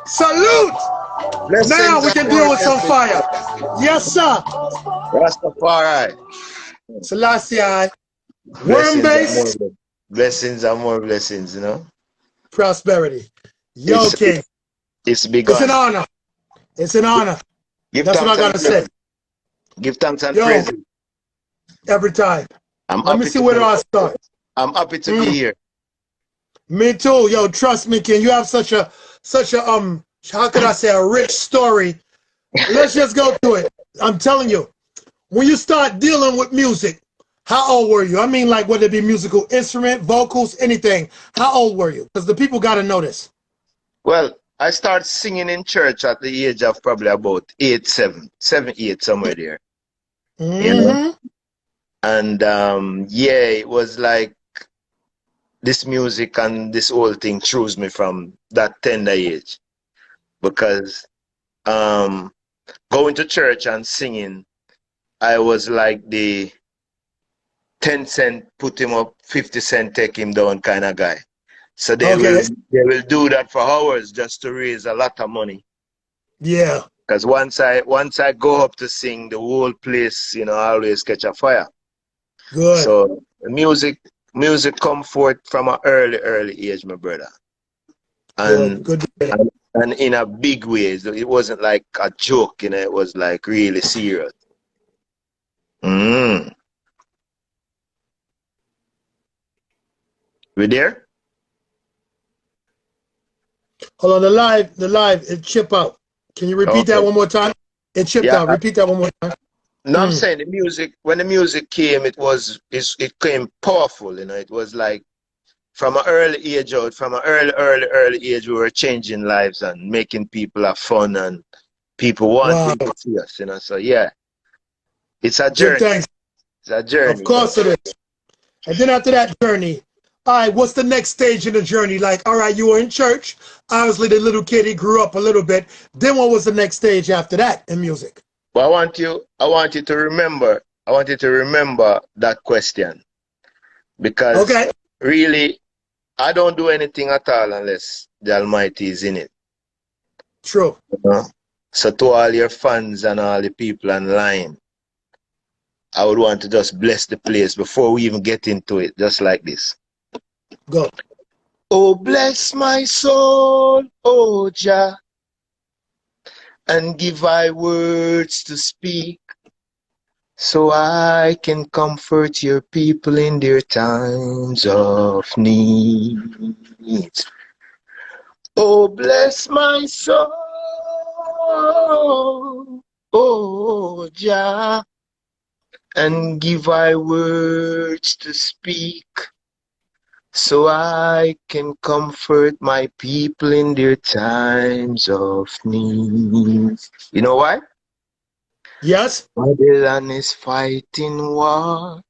Salute! Now Blessings we and can more deal with some blessings. fire. Yes, sir. Rastafari. Selassie, worm Blessings and more base, blessings. Blessings and more blessings, you know. prosperity. Yo, It's King. it's It's an begun. honor. It's an honor. Give That's what I thanks and gotta say. praise. Give thanks and Yo, praise. every time. I'm Let me happy see to where do be I start. I'm happy to be Mm, here. me too. Yo, trust me, King. You have such a how could I say, a rich story. Let's just go through it. I'm telling you, when you start dealing with music, how old were you? I mean, like, whether it be musical instrument, vocals, anything. How old were you? Because the people got to know this. Well, I started singing in church at the age of probably about 8, 7, 8, somewhere there. You know? Mm-hmm. And yeah, it was like this music and this whole thing chose me from that tender age. Because um going to church and singing, I was like the 10 cent put him up, 50 cent take him down kind of guy. So Okay. they will do that for hours just to raise a lot of money. Yeah. Because once I go up to sing, the whole place, always catch a fire. Good. So music come forth from an early age, my brother. Good. And Good. To hear that. and in a big way. So it wasn't like a joke, it was like really serious. Mm. We there? Hold on. The live, it chip out. Can you repeat that Okay. one more time? It chipped Yeah. out. Repeat that one more time. No, I'm Mm. saying the music, when the music came, it came powerful, it was like from an early age out, from an early age, we were changing lives and making people have fun and people Wow. wanting to see us, So yeah, it's a Give journey. thanks. It's a Of journey, bro. course it is. And then after that journey, all right, what's the next stage in the journey? Like, all right, you were in church. Obviously, the little kid, he grew up a little bit. Then what was the next stage after that in music? But I want you to remember that question because Okay. really, I don't do anything at all unless the Almighty is in it. True. You know? So to all your fans and all the people online, I would want to just bless the place before we even get into it, just like this. Go. Oh, bless my soul, oh Jah, and give I words to speak, so I can comfort your people in their times of need. Oh, bless my soul, oh Jah, and give I words to speak, so I can comfort my people in their times of need. You know why? Yes. Babylon is fighting war,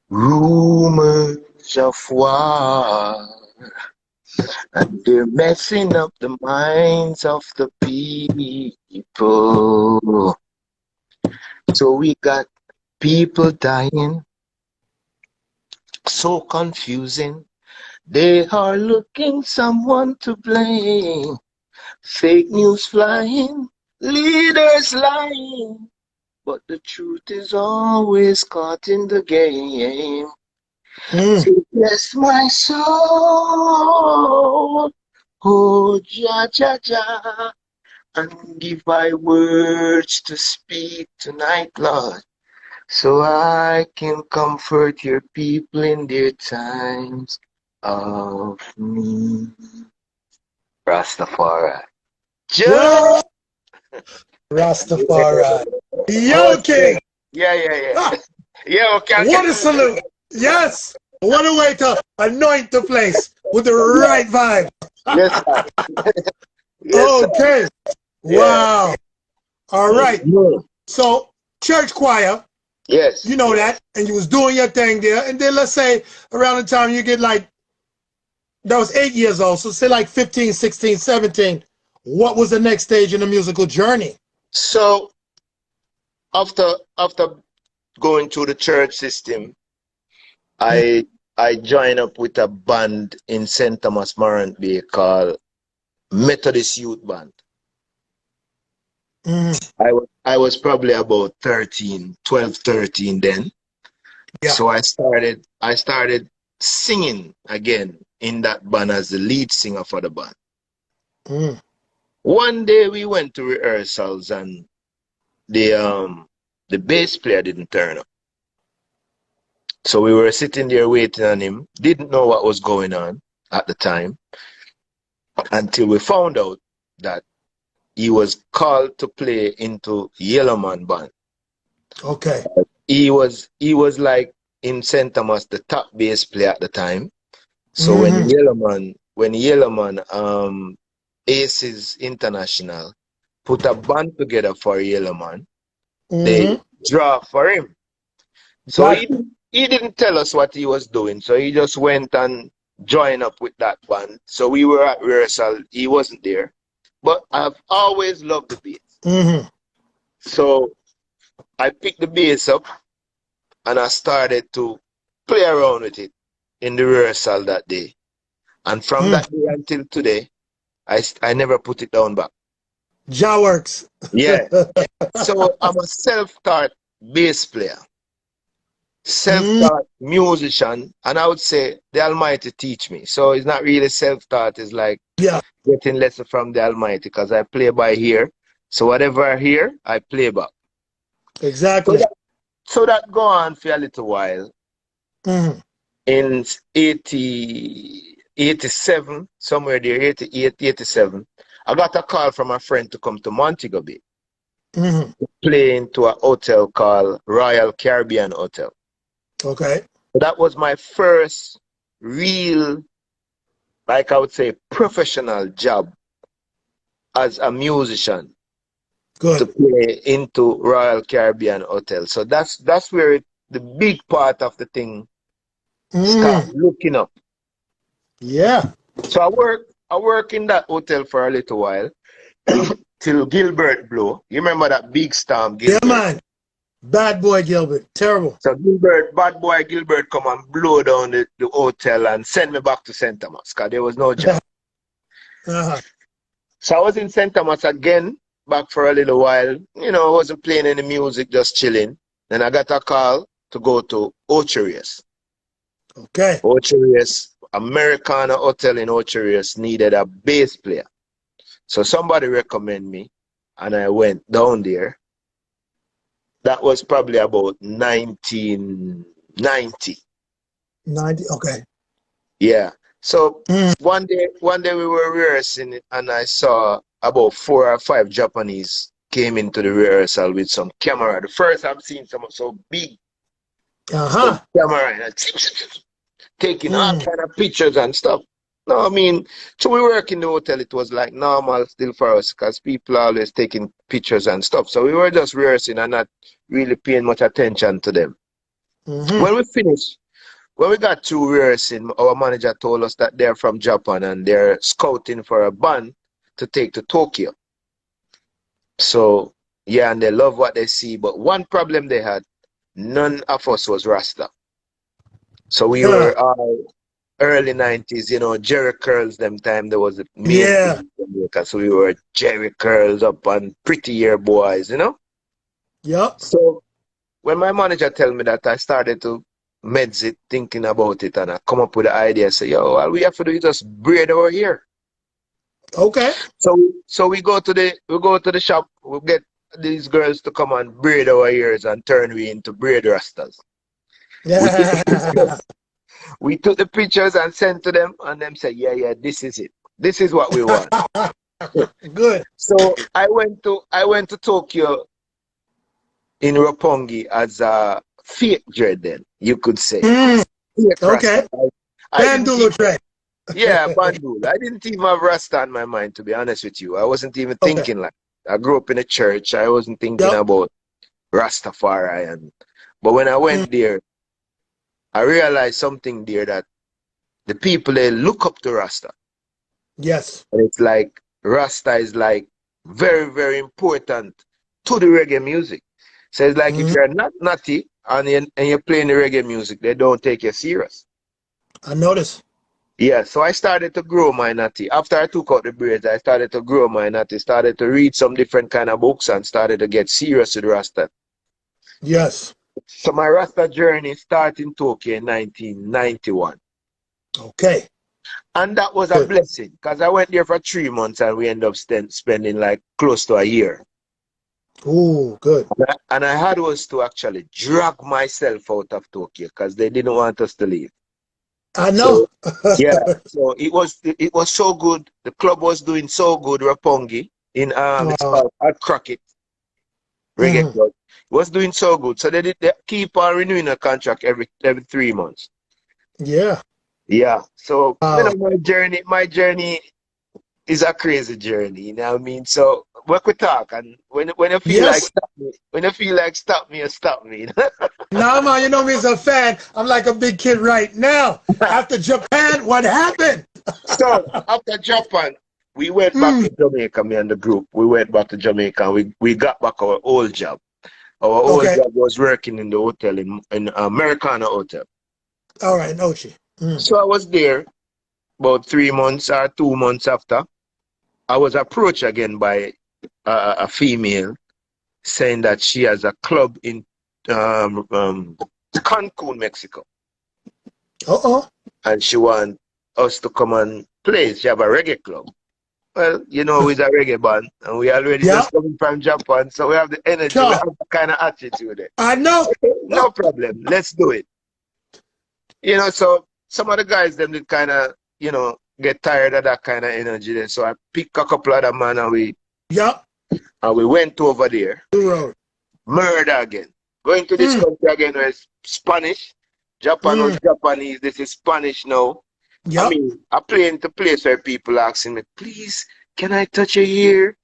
rumors of war, and they're messing up the minds of the people. So we got people dying, so confusing. They are looking someone to blame. Fake news flying, leaders lying, but the truth is always caught in the game. Mm. So bless my soul, oh Jah Jah Jah, and give I words to speak tonight, Lord, so I can comfort your people in their times of need. Rastafari. Yeah. Just Rastafari. Yo, most King. yeah. Ah, Yeah, okay. what a salute. Yes. What a way to anoint the place with the Yeah, right vibe. yes, sir. Yes, sir. Okay. Yeah. Wow. All right. Mhm. So, church choir, Yes. you know that, and you was doing your thing there. And then let's say around the time you get like, that was 8 years old. So say like 15, 16, 17. What was the next stage in the musical journey? So after going through the church system, Mm. I I joined up with a band in St. Thomas Marant Bay called Methodist Youth Band. Mm. I was probably about 13, 12, 13 then. Yeah. So I started singing again in that band as the lead singer for the band. Mm. One day we went to rehearsals and the bass player didn't turn up. So we were sitting there waiting on him, didn't know what was going on at the time until we found out that he was called to play into Yellowman band. Okay. He was like in St. Thomas the top bass player at the time. So Mm-hmm. when Yellowman Aces International put a band together for Yellowman, they Mm-hmm. draw for him. So Got he didn't tell us what he was doing. So he just went and joined up with that band. So we were at rehearsal. He wasn't there. But I've always loved the bass. mm-hmm. So I picked the bass up and I started to play around with it in the rehearsal that day. And from Mm. that day until today, I never put it down back. Ja works. Yeah. So I'm a self-taught bass player, Mm. self-taught musician, and I would say the Almighty teach me. So it's not really self-taught, it's like Yeah. getting lesson from the Almighty because I play by ear. So whatever I hear, I play back. So Exactly. that, so that go on for a little while. Mm-hmm. In 87, somewhere there, 88, 87, I got a call from a friend to come to Montego Bay, Mm-hmm. play into a hotel called Royal Caribbean Hotel. Okay. So that was my first real, like I would say, professional job as a musician to Good. play into Royal Caribbean Hotel. So that's where the big part of the thing start Mm. looking up. Yeah. So I work in that hotel for a little while till Gilbert blow. You remember that big storm, Yeah, Gilbert? man. Bad boy Gilbert. Terrible. So bad boy Gilbert come and blow down the hotel and send me back to St. Thomas because there was no job. Uh-huh. So I was in St. Thomas again, back for a little while. You know, I wasn't playing any music, just chilling. Then I got a call to go to Ocherius. Okay. Ocherius, Americana Hotel in Ocherius needed a bass player. So somebody recommended me and I went down there. That was probably about 1990. 90. Okay. Yeah. So Mm. one day we were rehearsing it and I saw about 4 or 5 Japanese came into the rehearsal with some camera. The first I've seen someone so big, some Uh-huh. camera and taking all Mm. kind of pictures and stuff. No, I mean, so we work in the hotel. It was like normal still for us because people are always taking pictures and stuff. So we were just rehearsing and not really paying much attention to them. Mm-hmm. When we finished, when we got through rehearsing, our manager told us that they're from Japan and they're scouting for a band to take to Tokyo. So, yeah, and they love what they see. But one problem they had, none of us was Rasta. So we Yeah. were all early 90s, you know, Jerry Curls, them time there was a main Yeah. thing in Jamaica. So we were Jerry Curls up and pretty hair boys, you know? Yep. So when my manager tell me that, I started to meds it, thinking about it, and I come up with the idea, say, yo, all we have to do is just braid our hair. Okay. So we go to the shop, we get these girls to come and braid our ears and turn we into braid rastas. We took the Yeah. pictures, we took the pictures and sent to them, and them said, yeah, this is it. This is what we want. Good. So I went to Tokyo in Roppongi as a fake dread then, you could say. Mm. Fake Okay. Rasta. I didn't Bandolo even, track. yeah, Bandul. I didn't even have Rasta on my mind, to be honest with you. I wasn't even Okay. thinking like, I grew up in a church. I wasn't thinking Yep. about Rastafari. But when I Mm. went there, I realized something there that the people, they look up to Rasta. Yes. And it's like, Rasta is like very, very important to the reggae music. So it's like if Mm. you're not nutty and you're playing the reggae music, they don't take you serious. I noticed. Yeah, so I started to grow my natty. After I took out the braids, I started to grow my natty, started to read some different kind of books and started to get serious with Rasta. Yes. So my Rasta journey started in Tokyo in 1991. Okay. And that was a Good. blessing because I went there for 3 months and we ended up spending like close to a year. Ooh, good. And I had was to actually drag myself out of Tokyo because they didn't want us to leave. I know. So yeah, so it was so good. The club was doing so good, Rapongi in it's uh, called at Crockett Reggae mhm. Club. It was doing so good. So they keep on renewing a contract every 3 months. Yeah. Yeah. So Wow. my journey is a crazy journey, you know what I mean? So we talk and when you feel like Yes. stop me, when you feel like stop me, you stop me. Now, man, you know me as a fan. I'm like a big kid right now. After Japan, what happened? So after Japan, we went back Mm, to Jamaica, me and the group. We went back to Jamaica and we got back our old job. Our old okay. job was working in the hotel in Americana Hotel. All right, Nochi. Mm. So I was there about 3 months or 2 months after. I was approached again by a female saying that she has a club in Cancun, Mexico, Uh-oh. and she want us to come and play. She have a reggae club. Well, it's a reggae band, and we already Yeah. just coming from Japan, so we have the energy, we Sure. have the kind of attitude there. I know. Okay, no problem, let's do it. So some of the guys, them did kind of, get tired of that kind of energy then. So I picked a couple of them, man, and Yep. we went over there. New road. Murder again. Going to this Mm, country again where it's Spanish. Japan was mm. Japanese. This is Spanish now. I Yep. mean, I play into place where people asking me, please, can I touch your ear?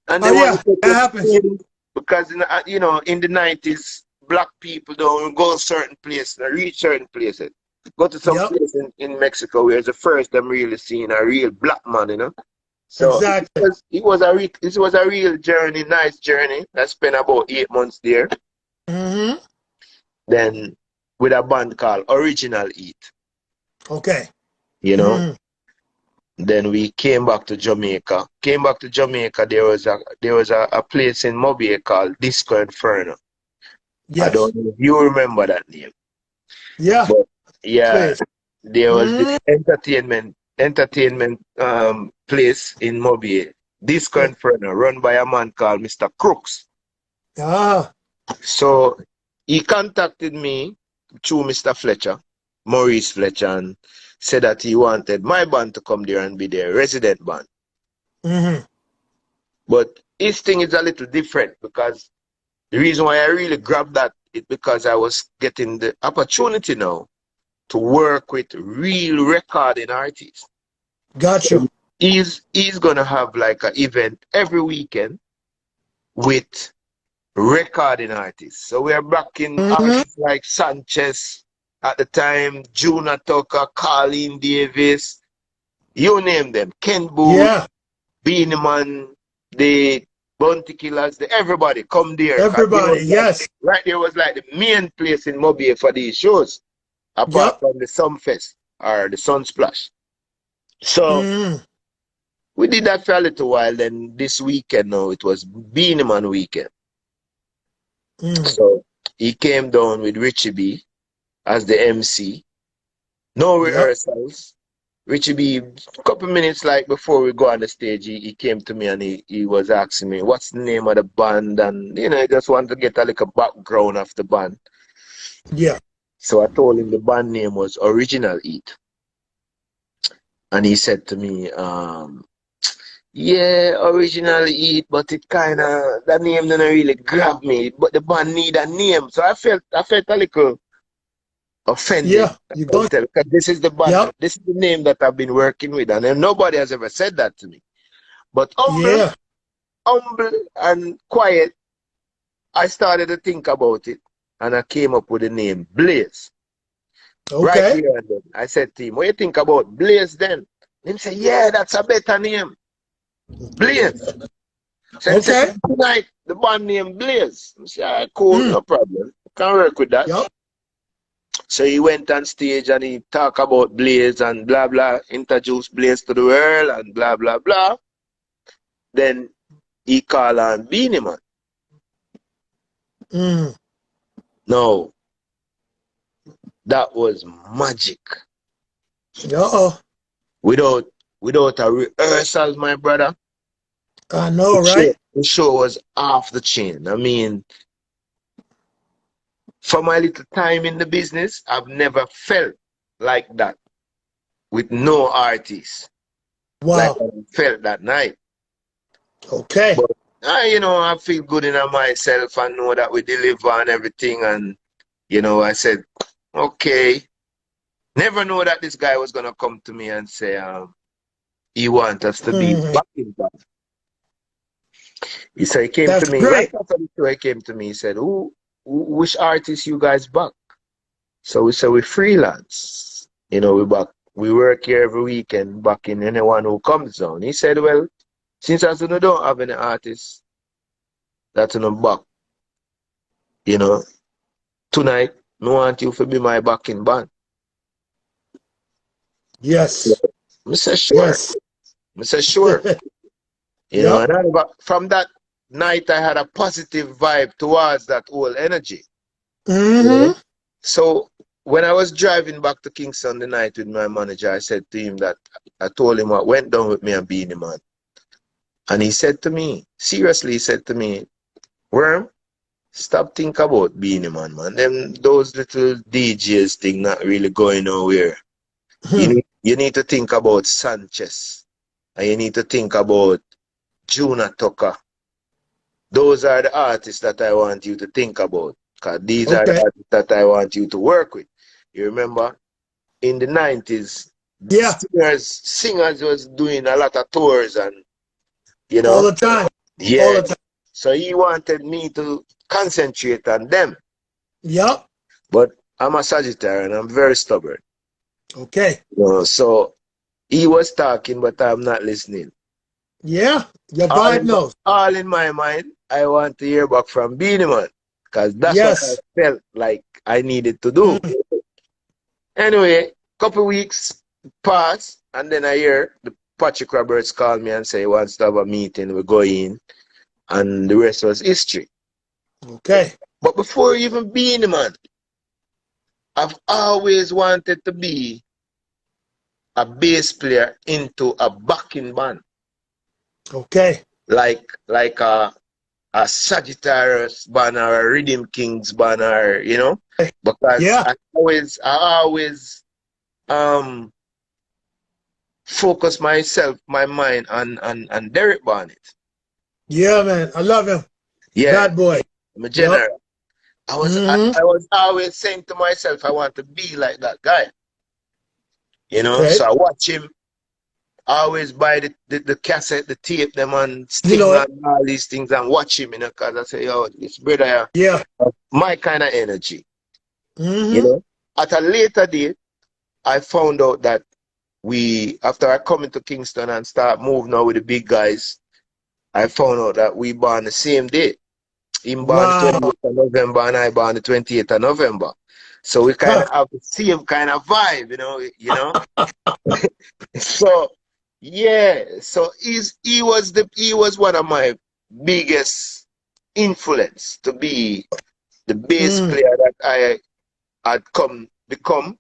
And they Oh, want to yeah. touch That your happens. skin. Because, in the 90s, black people don't go certain places, they reach certain places. Go to some Yep. place in Mexico where it's the first them really seeing a real black man. So Exactly. it was a real journey, nice journey. I spent about 8 months there. Mm-hmm. Then with a band called Original Eat, Okay. you know. Mm. Then we came back to Jamaica. Came back to Jamaica. There was a place in Mobile called Disco Inferno. I Yes. don't know if you remember that name, Yeah. but yeah, Please. there was this Mm. entertainment place in Mobile, Disco Yeah. Inferno, run by a man called Mr. Crooks. Ah. So he contacted me through Mr. Fletcher, Maurice Fletcher, and said that he wanted my band to come there and be their resident band. Mm-hmm. But his thing is a little different because the reason why I really grabbed that is because I was getting the opportunity now to work with real recording artists. Got you. So he's gonna have like an event every weekend with recording artists. So we are backing Mm-hmm. artists like Sanchez at the time, Juna Tucker, Colleen Davis, you name them, Ken Booth, Yeah. Beanie Man, the Bounty Killers, everybody come there. Cause Everybody. Yes. right there was like the main place in Mobile for these shows, apart Yep. from the Sunfest or the Sunsplash. So Mm. we did that for a little while. Then this weekend now it was Beanie Man weekend. Mm. So he came down with Richie B as the MC. No Yep. rehearsals. Richie B, a couple minutes like before we go on the stage, he came to me and he was asking me, what's the name of the band? And, I just wanted to get a little background of the band. Yeah. So I told him the band name was Original Eat. And he said to me, yeah, Original Eat, but that name didn't really grab me. But the band need a name. So I felt a little offended. Yeah. I You can go. tell, because this is the band, Yep. this is the name that I've been working with, and then nobody has ever said that to me. But Yeah. humble and quiet, I started to think about it, and I came up with the name Blaze. Right Okay. there and then, I said to him, "What do you think about Blaze then?" Him say, "Yeah, that's a better name, Blaze." So him said, Okay. "Tonight the band name Blaze." I say, "All right, cool, Mm. no problem, can work with that." Yep. So he went on stage and he talked about Blaze and blah blah, introduced Blaze to the world and blah blah blah. Then he called on Beenie Man. No, that was magic. Uh-oh. Without a rehearsal, my brother. I know, right? The show was off the chain. I mean, for my little time in the business, I've never felt like that with no artist. Like Wow. I felt that night. Okay. But I feel good in myself and know that we deliver and everything. And I said, okay. Never know that this guy was gonna come to me and say, he wants us to be back in back. He came That's to me right great. after the show. He came to me. He said, which artist you guys back? So we said we freelance. We back. We work here every weekend, backing anyone who comes down. He said, well, since I don't have any artists that's in the back, tonight, I want you to be my backing band. Yes. I said, sure. Yes. I said, sure. Yep. And from that night, I had a positive vibe towards that whole energy. So when I was driving back to Kingston the night with my manager, I said to him that I told him what went down with me and Beenie Man. And he said to me, seriously, he said to me, Worm, stop think about Beenie Man, man. Those little DJs thing not really going nowhere. You need to think about Sanchez. And you need to think about Juna Tucker. Those are the artists that I want you to think about. Because these are the artists that I want you to work with. You remember, in the 90s, singers was doing a lot of tours and, all the time. Yeah. All the time. So he wanted me to concentrate on them. Yep. But I'm a Sagittarius and I'm very stubborn. Okay. So he was talking, but I'm not listening. Yeah. Your vibe knows. All in my mind, I want to hear back from Beenie Man. Because that's what I felt like I needed to do. Anyway, couple weeks pass, and then I hear the Patrick Roberts call me and say he wants to have a meeting. We go in, and the rest was history. Okay. But before even being the man, I've always wanted to be a bass player into a backing band. Okay. Like a Sagittarius band or a Rhythm Kings band, or because I always focus my mind on Derek Barnett. Yeah, man, I love him. Yeah, bad boy. I'm a general. Yep. I was always saying to myself, I want to be like that guy. So I watch him. I always buy the cassette, the tape, them and Sting and all these things and watch him, because I say, yo, this brother, my kind of energy. At a later date, I found out that after I come into Kingston and start moving now with the big guys, I found out that we born the same day. Him born the 28th of November and I born the 28th of November. So we kind of have the same kind of vibe, So yeah, so he was one of my biggest influence to be the bass player that I had become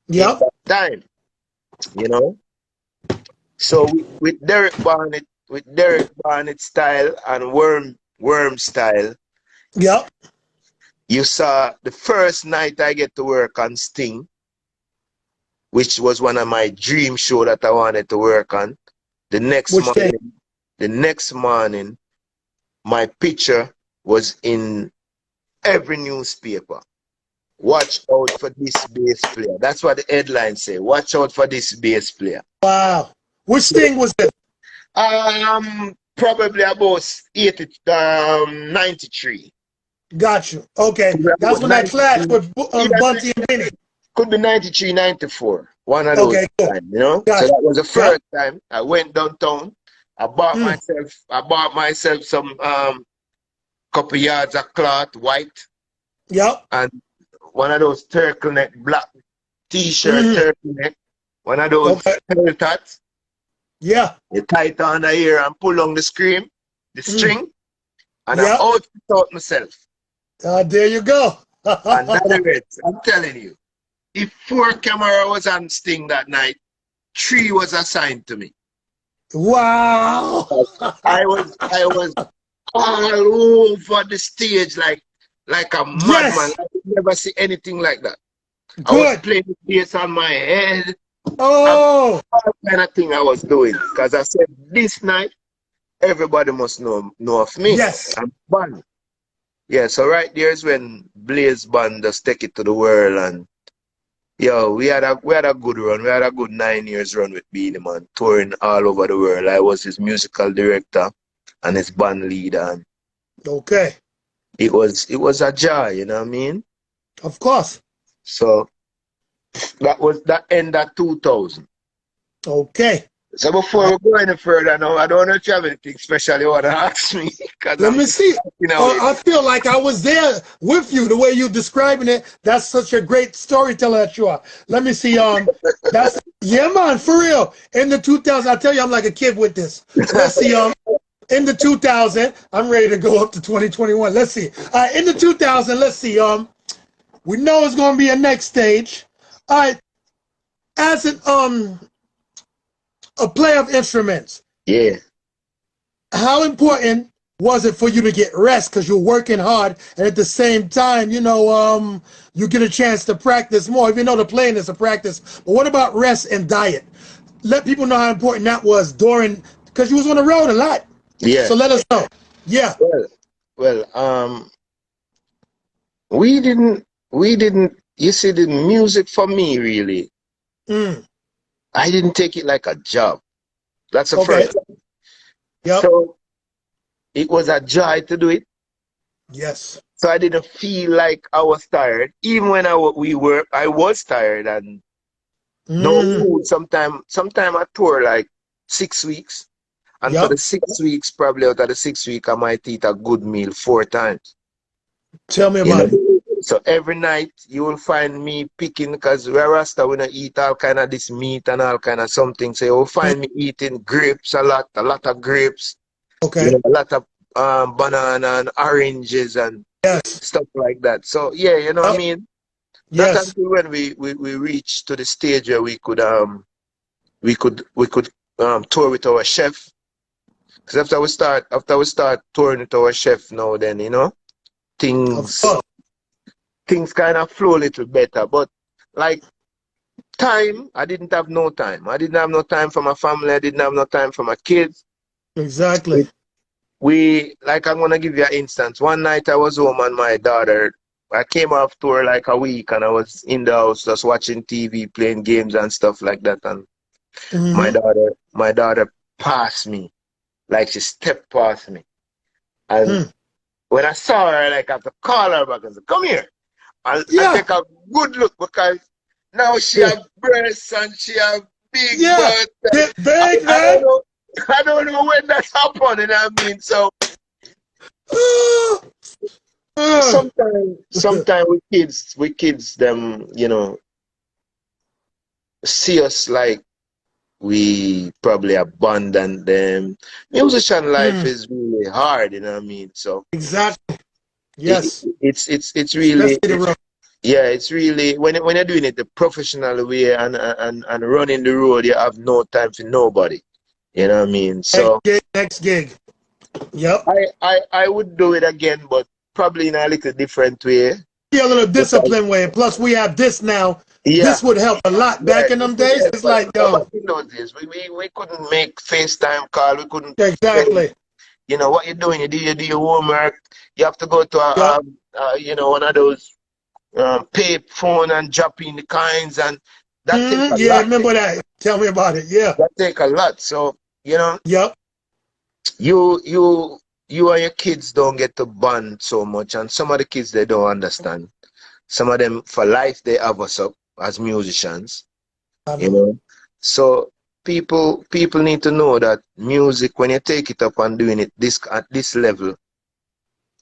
in that time, So with Derek Barnett style and Worm style, you saw the first night I get to work on Sting, which was one of my dream show that I wanted to work on. The next morning, my picture was in every newspaper. Watch out for this bass player. That's what the headlines say. Watch out for this bass player. Wow. Which Sting was it? Probably about 93. Got you. Okay. That's when I clashed with Bunty and Vinny. Could be 93, 94. One of those times, So that was the first time I went downtown. I bought myself some couple yards of cloth, white. Yep. And one of those turtleneck black t-shirt Mhm. turtleneck, one of those Okay. tail tats. Yeah. You tie it on the ear and pull on the Mm. string, and I Yep. outfit out myself. There you go. And that is, I'm telling you, if 4 camera was on Sting that night, 3 was assigned to me. Wow. I was all over the stage like a madman. Yes. I could never see anything like that. I was Good. playing the bass on my head. Oh. All kind of thing I was doing. Because I said this night everybody must know of me. Yes. I'm band. Yeah, so right there is when Blaze Band just take it to the world, and yo, we had a good run. We had a good 9 years run with Beanie Man, touring all over the world. I was his musical director and his band leader, and Okay. it was a joy, you know what I mean? Of course. So that end at 2000. Okay. So before we go any further now, I don't know if you have anything special you want to ask me, because Let I'm me see. talking away. I feel like I was there with you. The way you describing it, that's such a great storyteller that you are. Let me see. That's yeah, man, for real. In the 2000, I tell you, I'm like a kid with this. Let's see. In the 2000, I'm ready to go up to 2021. Let's see. In the 2000, let's see. We know it's going to be a next stage. All right. As a player of instruments, Yeah, how important was it for you to get rest because you're working hard and at the same time, you get a chance to practice more, even though the playing is a practice. But what about rest and diet? Let people know how important that was during, because you was on the road a lot. yeah. So let us know. Yeah. Well, we didn't. You see, the music for me really, Mm. I didn't take it like a job. That's the Okay. first. Yep. So it was a joy to do it. Yes. So I didn't feel like I was tired, even when we were. I was tired and no Mm. mood. Sometime I tour like 6 weeks, and for the Yep. 6 weeks, probably out of the 6 week, I might eat a good meal 4 times. Tell me You about know, it. so every night you will find me picking, because we're Rasta, we don't eat all kind of this meat and all kind of something. So you will Mm. find me eating grapes a lot of grapes, Okay. a lot of banana and oranges and Yes. stuff like that. So yeah, you know what I Yep. mean? Not Yes. until when we reach to the stage where we could tour with our chef. Because after we start touring with our chef now, then Of things course. things kind of flow a little better. But like time, I didn't have no time. I didn't have no time for my family. I didn't have no time for my kids. Exactly. It, like, I'm gonna give you an instance. One night I was home and my daughter. I came off tour like a week and I was in the house just watching TV, playing games and stuff like that. And my Mm-hmm. daughter passed me, like she stepped past me. And Hmm. when I saw her, like, I have to call her back and say, "Come here." I Yeah. take a good look, because now she Yeah. have breasts and she have big Yeah. butt. Get I, big, I don't man. know. I don't know when that happened, you know what I mean? So Ah, ah. sometimes we kids them, see us like we probably abandon them. Musician life Mm, is really hard, you know what I mean? So exactly. it, Yes. it's really, Especially the road. yeah, it's really, when you're doing it the professional way, and running the road, you have no time for nobody. You know what I mean? Next So gig. Next gig. Yep. I would do it again, but probably in a little different way. Be a little Because, disciplined way. Plus, we have this now. yeah, This would help a lot. yeah, Back in it them would days, help. it's like, But yo, back in those days, we couldn't make FaceTime call. We couldn't say, exactly. what you're doing. You do your homework. You have to go to Yep. one of those pay phone and drop in the coins, and that take a Yeah, I lot. remember that. Tell me about it. Yeah. That take a lot. So, Yep. you you you and your kids don't get to bond so much, and some of the kids, they don't understand. Some of them, for life, they have us up as musicians, I you know. know. So people need to know that music, when you take it up and doing it this at this level,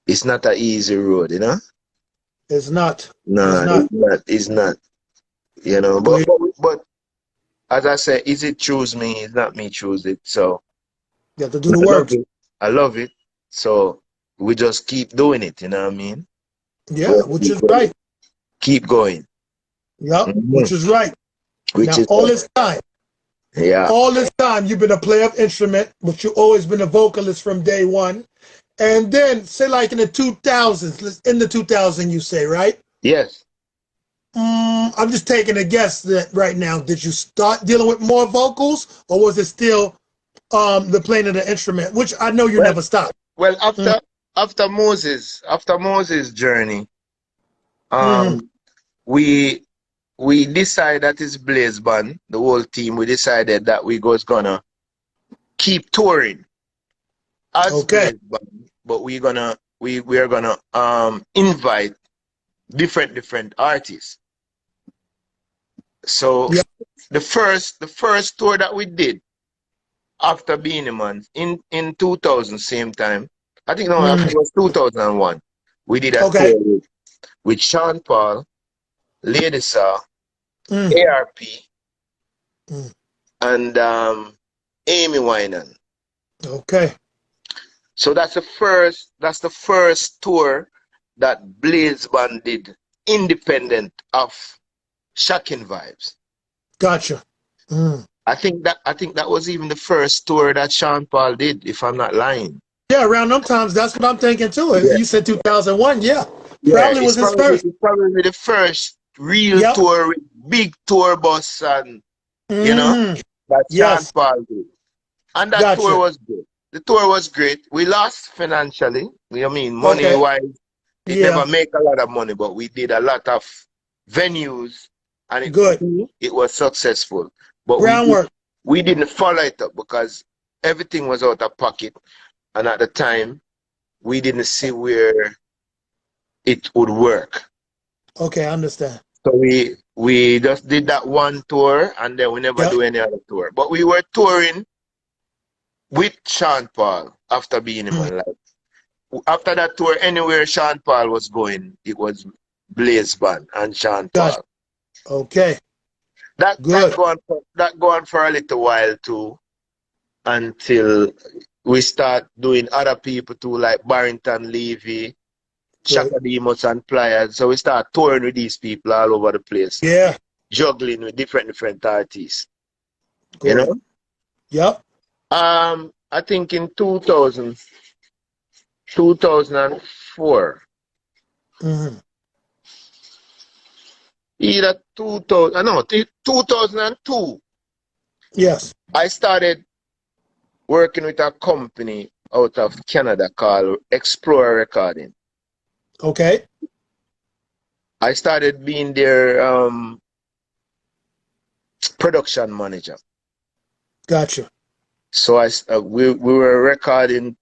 it's not an easy road, you know. It's not. It's Nah, not. it's not. You know, So but as I say, is it choose me? It's not me choose it. So you have to do I the love work. it. I love it. So we just keep doing it. You know what I mean? Yeah, which is right. Keep going. Yep, which Mhm. is right. Which Now, is yeah, all this time, you've been a player of instrument, but you've always been a vocalist from day one. And then, say like in the 2000s, in the 2000s, you say, right? yes, I'm just taking a guess that right now. Did you start dealing with more vocals, or was it still the playing of the instrument, which I know you well, never stopped? well, Mm, after Moses' journey, mm-hmm. um, we decided that is Blaze Band, the whole team. We decided that we was gonna keep touring as Okay. Blaze Band, but we are gonna invite different artists. So Yeah. the first tour that we did after being a man in 2000, same time, I think no, Mm, it was 2001. We did a okay. tour with Sean Paul, Lady Saw, Mm, ARP, mm, and Amy Winan. okay. So that's the first tour that Blaze Band did independent of Shocking Vibes. Gotcha. Mm. I think that was even the first tour that Sean Paul did, if I'm not lying. Yeah, around them times, that's what I'm thinking too. Yeah, You said 2001. Yeah, yeah. probably was his It's first. probably the first real Yep. tour with big tour bus and you know Hmm. that Sean Yes. Paul did. And that tour Gotcha. was good. The tour was great. We lost financially. I mean, money Okay. wise, it never Yeah. make a lot of money, but we did a lot of venues, and Good. it was successful. But Groundwork. we didn't follow it up because everything was out of pocket, and at the time we didn't see where it would work. Okay, I understand. So we just did that one tour, and then we never Yep. do any other tour. But we were touring with Sean Paul after being in Mm, my life. After that tour, anywhere Sean Paul was going, it was Blaze Band and Sean gotcha. Paul. Okay. That Good. go on for a little while too, until we start doing other people too, like Barrington Levy, Good. Shaka Demus and Pliers. So we start touring with these people all over the place, Yeah. juggling with different artists. You Good. know? Yep. I think in 2004, Hmm. either 2000, no, 2002, Yes. I started working with a company out of Canada called Explorer Recording. Okay. I started being their production manager. Gotcha. So we were recording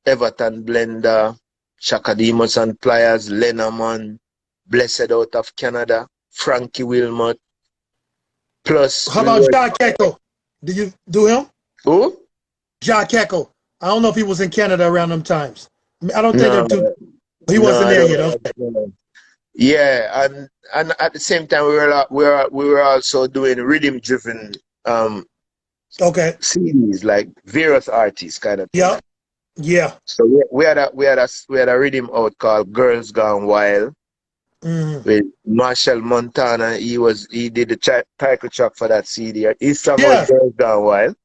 Everton Blender, Shaka Demus and Pliers, Lenormand, Blessed out of Canada, Frankie Wilmot. Plus How we about were Jack Echo? Did you do him? who? Jack Echo. I don't know if he was in Canada around them times. I don't think No, of two. He no, wasn't I there yet. don't. Okay. No. Yeah, and at the same time we were also doing rhythm driven um Okay. CDs like various artists kind of thing. Yep. Yeah. So we had a rhythm out called Girls Gone Wild Hmm. with Marshall Montana. He did the title track for that CD. His song was Yeah. Girls Gone Wild.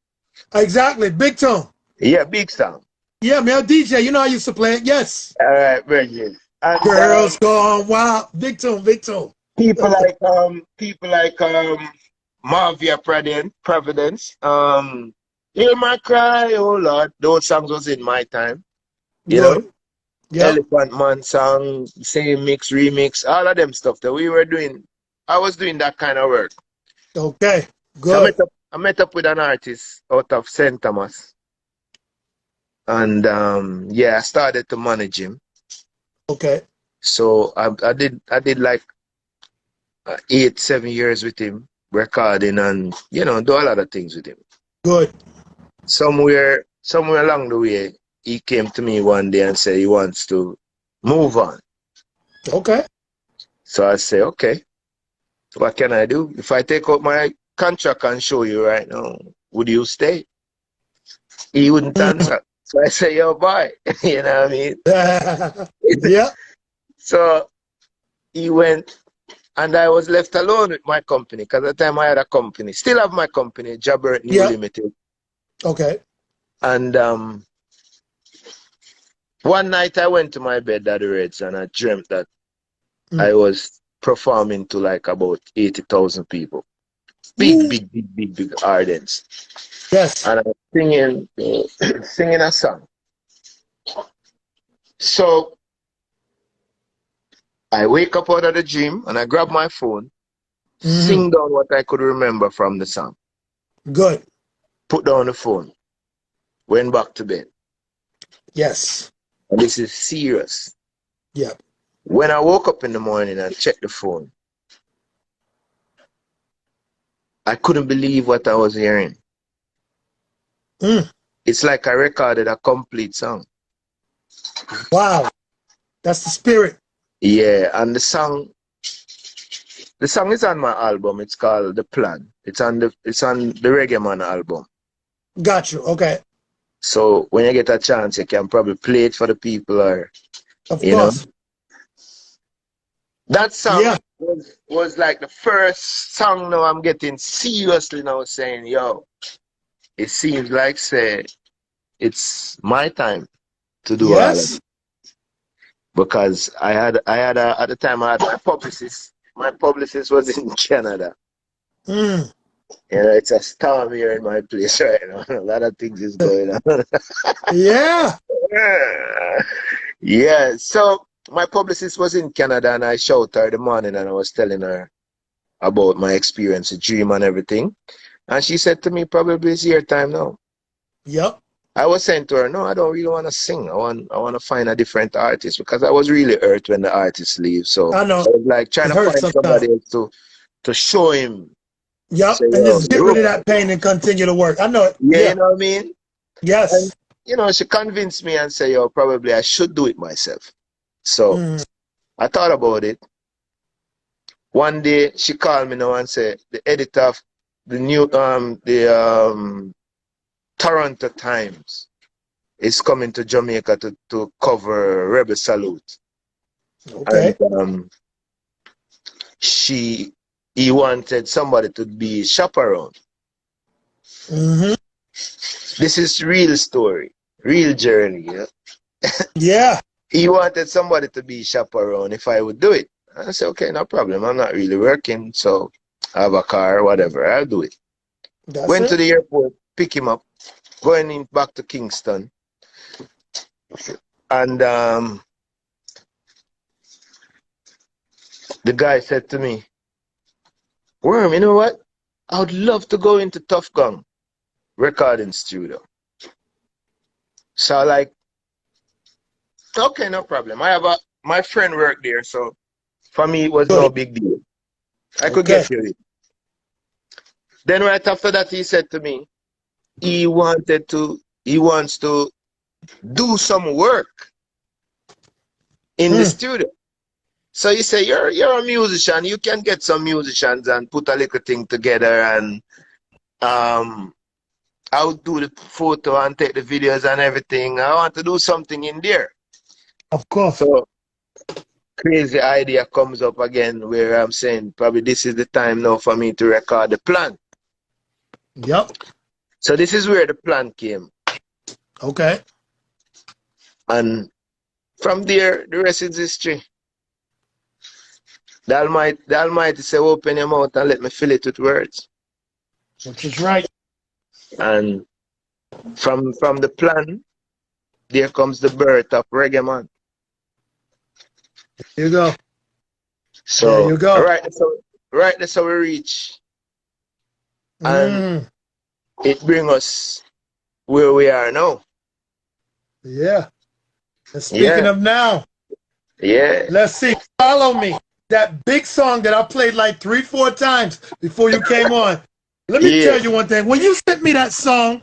Exactly. Big tone. Yeah, big song. Yeah, man. DJ. You know I used to play it. Yes. All right, very good. And Girls gone wild. Big tone. Big tone. people like Marvia Providence, Hear My Cry, Oh Lord. Those songs was in my time, you know. Good. Yep. Elephant Man song, same mix, remix, all of them stuff that we were doing. I was doing that kind of work. Okay. So Good. I met up with an artist out of St. Thomas, and yeah, I started to manage him. Okay. So I did like 8, 7 years with him, recording and do a lot of things with him. Good. Somewhere along the way, he came to me one day and said he wants to move on. Okay. So I say, okay, what can I do? If I take out my contract and show you right now, would you stay? He wouldn't Mm. answer. So I say, yo, boy, you know what I mean? Yeah. So he went, and I was left alone with my company because at the time I had a company. Still have my company, Jabber New Yeah. Limited. Okay. And one night I went to my bed at the Reds and I dreamt that Mm. I was performing to like about 80,000 people. Big, Ooh. big, big, big, big audience. Yes. And I was singing, singing a song. So I wake up out of the dream and I grab my phone, Mm-hmm. sing down what I could remember from the song, Good. put down the phone, went back to bed. Yes. And this is serious. Yeah. When I woke up in the morning and checked the phone, I couldn't believe what I was hearing. Mm. It's like I recorded a complete song. Wow. That's the spirit. Yeah, and the song is on my album. It's called The Plan. It's on the Reggae Man album. Got you. Okay. So when you get a chance, you can probably play it for the people, or Of you know. course. That Yeah. song was like the first song now I'm getting seriously now saying, yo, it seems like say it's my time to do all of Yes. it. Because at the time I had my publicist. My publicist was in Canada. Mm. You know, it's a storm here in my place right now. A lot of things is going on. Yeah. Yeah, so my publicist was in Canada and I showed her the morning and I was telling her about my experience, the dream and everything. And she said to me, probably it's your time now. Yep. I was saying to her, no, I don't really want to sing. I want to find a different artist because I was really hurt when the artist leaves. So I know. I was like trying It to hurts find sometimes. somebody else to show him. Yep. Say, And yo, just get rid of look, that pain and continue to work. I know it. yeah, you Yeah. know what I mean? And Yes. she convinced me and say, yo, probably I should do it myself. So Mm. I thought about it. One day she called me now and said the editor of the Toronto Times is coming to Jamaica to cover Rebel Salute. And Okay. he wanted somebody to be chaperone. Mm-hmm. This is real story, real journey. Yeah? Yeah. He wanted somebody to be chaperone if I would do it. I said, okay, no problem. I'm not really working, so I have a car, whatever. I'll do it. That's Went to it. the airport, pick him up, going in back to Kingston. And the guy said to me, Worm, you know what? I would love to go into Tough Gun recording studio. So like, okay, no problem. My friend worked there, so for me it was no Good. big deal. I could Okay. get through it. Then right after that, he said to me, he wants to do some work in the Mm. studio. So he said, you're a musician. You can get some musicians and put a little thing together, and um, I'll do the photo and take the videos and everything. I want to do something in there. Of course. So crazy idea comes up again where I'm saying probably this is the time now for me to record the plan. Yep. So this is where the plan came. Okay. And from there, the rest is history. The Almighty say, open your mouth and let me fill it with words. Which is right. And from the plan, there comes the birth of Reggae Man. There you go. There So you go. right that's how we reach. And Mm. it brings us where we are now. Yeah. And speaking Yeah. of now, Yeah. let's see. Follow me. That big song that I played like 3-4 times before you came on. Let me Yeah. tell you one thing. When you sent me that song,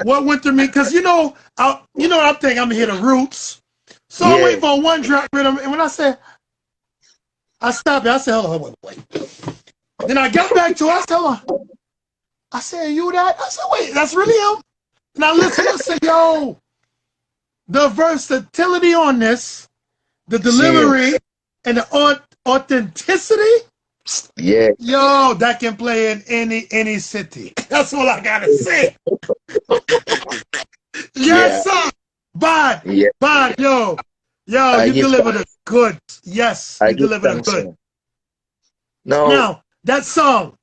what went through me? Because I think I'm here the roots. So I Yeah. wait for one drop rhythm, and when I say, I stopped it. I said, hold on, wait. Then I got back to it. I said, hold on. I said, you that? I said, wait, that's really him? And I listened. I said, yo, the versatility on this, the delivery, Serious. and the authenticity. Yeah. Yo, that can play in any city. That's all I gotta say. Yeah. Yes, sir. Bad, Yeah. bad, yo. Yo, I you give delivered thanks. it good. Yes, I you give delivered it thanks, good. man. Now, Now, that song,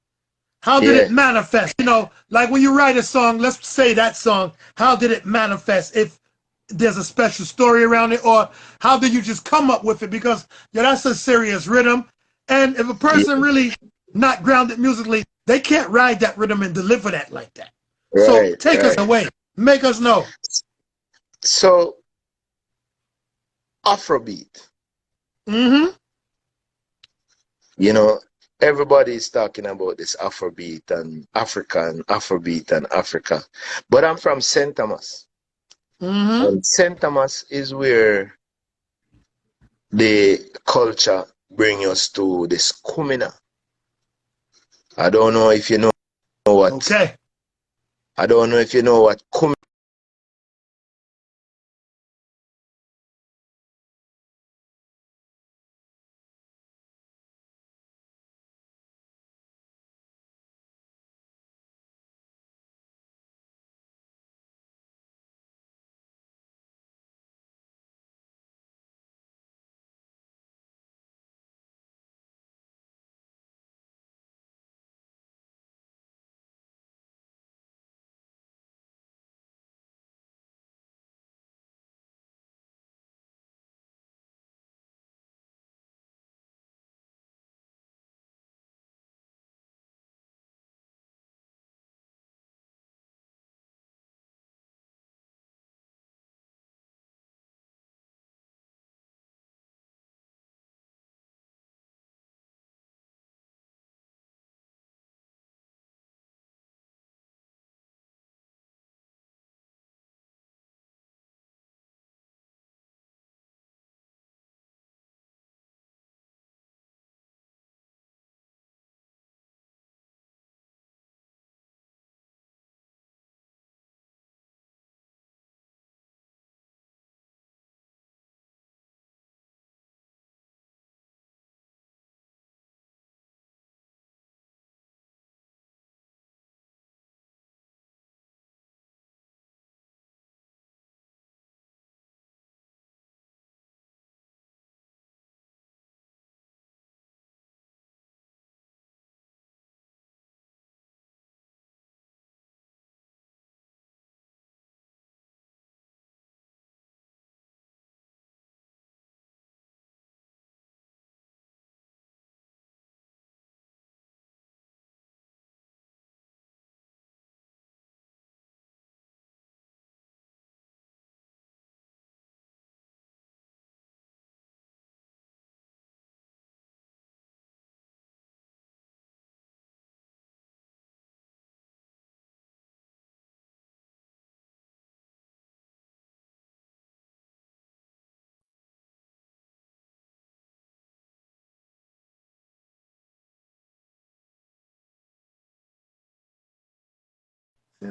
how did yeah. it manifest? You know, like when you write a song, let's say that song, how did it manifest? If there's a special story around it, or how did you just come up with it? Because yeah, that's a serious rhythm. And if a Yeah. person really not grounded musically, they can't ride that rhythm and deliver that like that. So Right. take us Right. away. Make us know. So Afrobeat. Mm-hmm. You know, everybody is talking about this Afrobeat and Africa and Afrobeat and Africa. But I'm from St. Thomas. Mm-hmm. And St. Thomas is where the culture bring us to this Kumina. I don't know if you know what Okay. I don't know if you know what Kumina.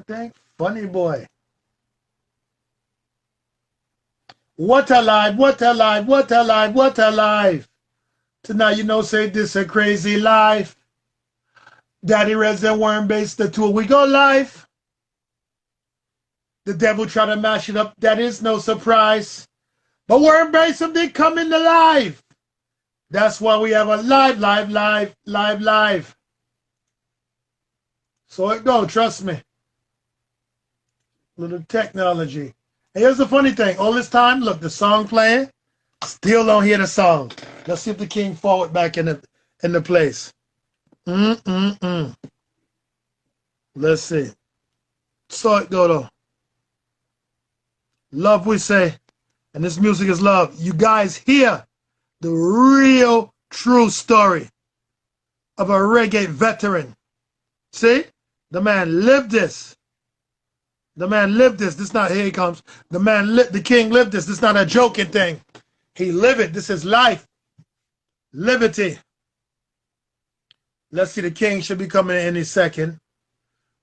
Thank funny boy. What a life, what a life, what a life, what a life. Tonight, you know, say this a crazy life. Daddy Reds and Worm Base, the 2 week go live. The devil try to mash it up, that is no surprise. But Worm Base did come in the live. That's why we have a live. So it go, trust me. Little technology. And here's the funny thing. All this time, look, the song playing, still don't hear the song. Let's see if the king forward back in the place. Mm-mm-mm. Let's see. So it go though. Love we say, and this music is love. You guys hear the real true story of a reggae veteran. See? The man lived this. The man lived this. This not here he comes. The king lived this. This not a joking thing. He lived it. This is life. Liberty. Let's see, the king should be coming in any second.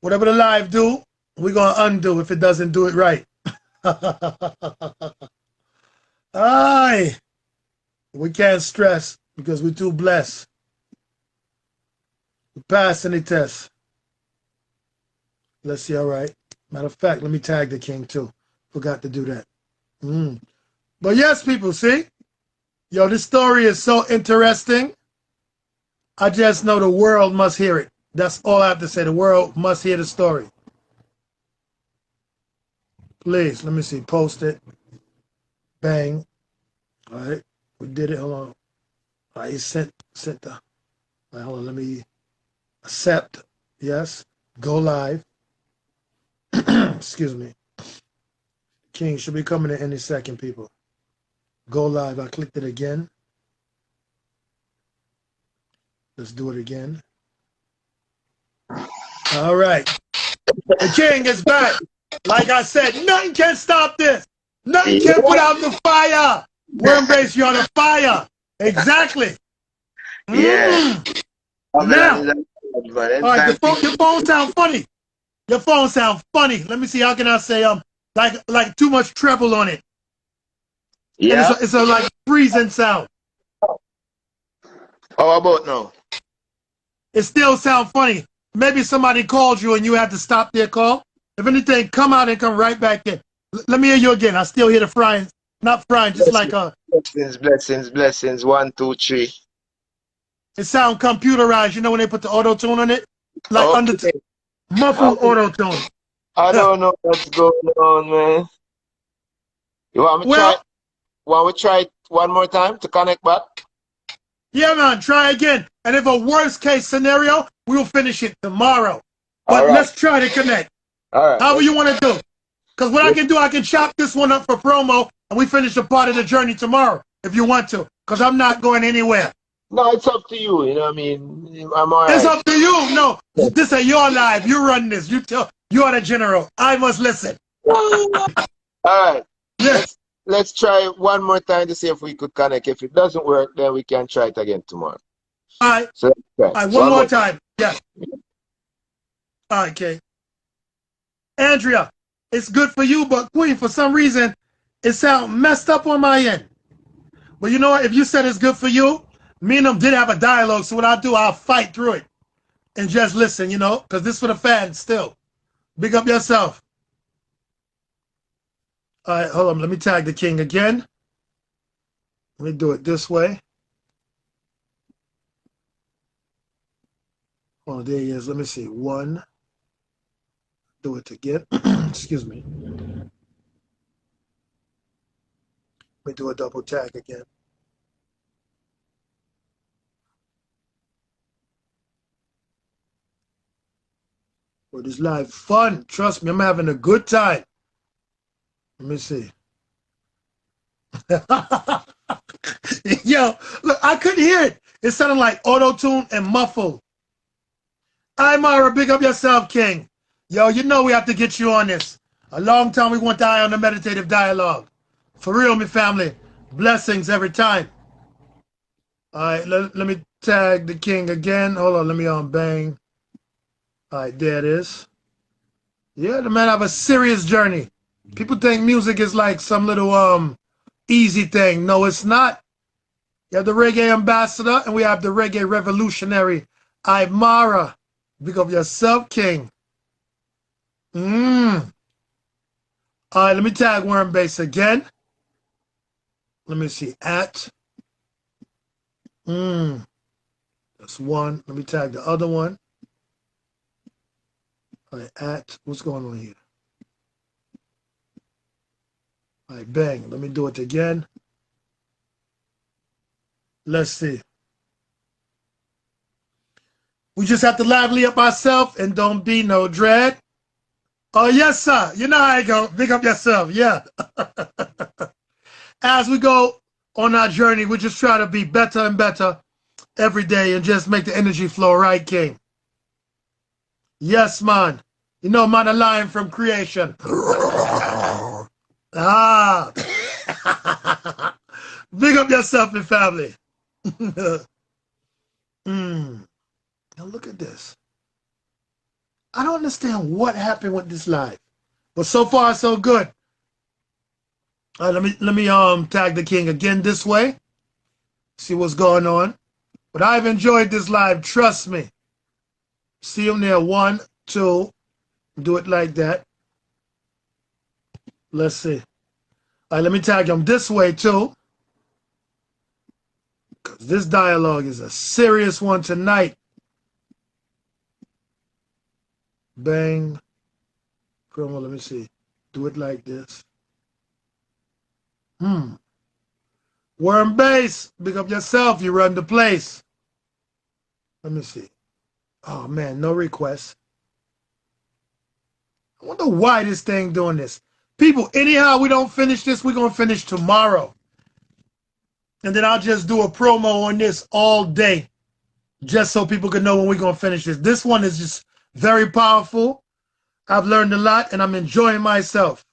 Whatever the live do, we're going to undo if it doesn't do it right. Aye. We can't stress because we're too blessed. We pass any test. Let's see, all right. Matter of fact, let me tag the king too. Forgot to do that. But yes, people, see? Yo, this story is so interesting. I just know the world must hear it. That's all I have to say. The world must hear the story. Please, let me see. Post it. Bang. All right. We did it. Hold on. All right, sent the. All right, hold on. Let me accept. Yes. Go live. Excuse me. King should be coming in any second, people. Go live. I clicked it again. Let's do it again. All right. The king is back. Like I said, nothing can stop this. Nothing can put out the fire. Wormbase, you're on the fire. Exactly. Yeah. Now, all right, your phone sound funny. Your phone sound funny. Let me see. How can I say like too much treble on it? Yeah. And it's a like freezing sound. How about now? It still sound funny. Maybe somebody called you and you had to stop their call. If anything, come out and come right back in. Let me hear you again. I still hear the frying, not frying, just like blessings. 1, 2, 3. It sound computerized. You know when they put the auto tune on it, like Okay. muffled auto tune. I don't know what's going on, man. You want me try? Want we try it one more time to connect back? Yeah, man. Try again. And if a worst case scenario, we'll finish it tomorrow. But let's try to connect. All right. However you want to do. Because what I can do, I can chop this one up for promo, and we finish a part of the journey tomorrow, if you want to. Because I'm not going anywhere. No, it's up to you. You know what I mean? I'm all right. It's up to you. No, this is your life. You run this. You are the general. I must listen. All right. Yes. Let's try one more time to see if we could connect. If it doesn't work, then we can try it again tomorrow. All right. So, all right, one more time. Yeah. All right, okay. Andrea, it's good for you, but Queen, for some reason, it sounds messed up on my end. But you know what? If you said it's good for you, me and them did have a dialogue. So what I'll do, I'll fight through it and just listen, you know, because this is for the fans still. Big up yourself. All right, hold on. Let me tag the king again. Let me do it this way. Oh, there he is. Let me see. One. Do it again. Excuse me. Let me do a double tag again. For this live fun. Trust me, I'm having a good time. Let me see. Yo, look, I couldn't hear it. It sounded like auto-tune and muffled. Hi, Mara. Big up yourself, King. Yo, you know we have to get you on this. A long time we want to eye on the meditative dialogue. For real, me family. Blessings every time. All right, let me tag the king again. Hold on, let me bang. All right, there it is. Yeah, the man have a serious journey. People think music is like some little easy thing. No, it's not. You have the reggae ambassador, and we have the reggae revolutionary, Imara. Big up yourself, King. All right, let me tag Wormbase again. Let me see. At. That's one. Let me tag the other one. All right, at. What's going on here? All right, bang. Let me do it again. Let's see. We just have to lively up ourselves and don't be no dread. Oh, yes, sir. You know how I go. Big up yourself. Yeah. As we go on our journey, we just try to be better and better every day and just make the energy flow, right, King? Yes, man. You know, man, a lion from creation. Ah. Big up yourself and family. Now look at this. I don't understand what happened with this live, but so far so good. All right, let me tag the king again this way. See what's going on. But I've enjoyed this live. Trust me. See him there. 1, 2. Do it like that. Let's see. All right, let me tag him this way too. Because this dialogue is a serious one tonight. Bang. Promo, let me see. Do it like this. Worm Base, big up yourself. You run the place. Let me see. Oh, man, no requests. I wonder why this thing doing this. People, anyhow, we don't finish this. We're going to finish tomorrow. And then I'll just do a promo on this all day. Just so people can know when we're going to finish this. This one is just very powerful. I've learned a lot, and I'm enjoying myself.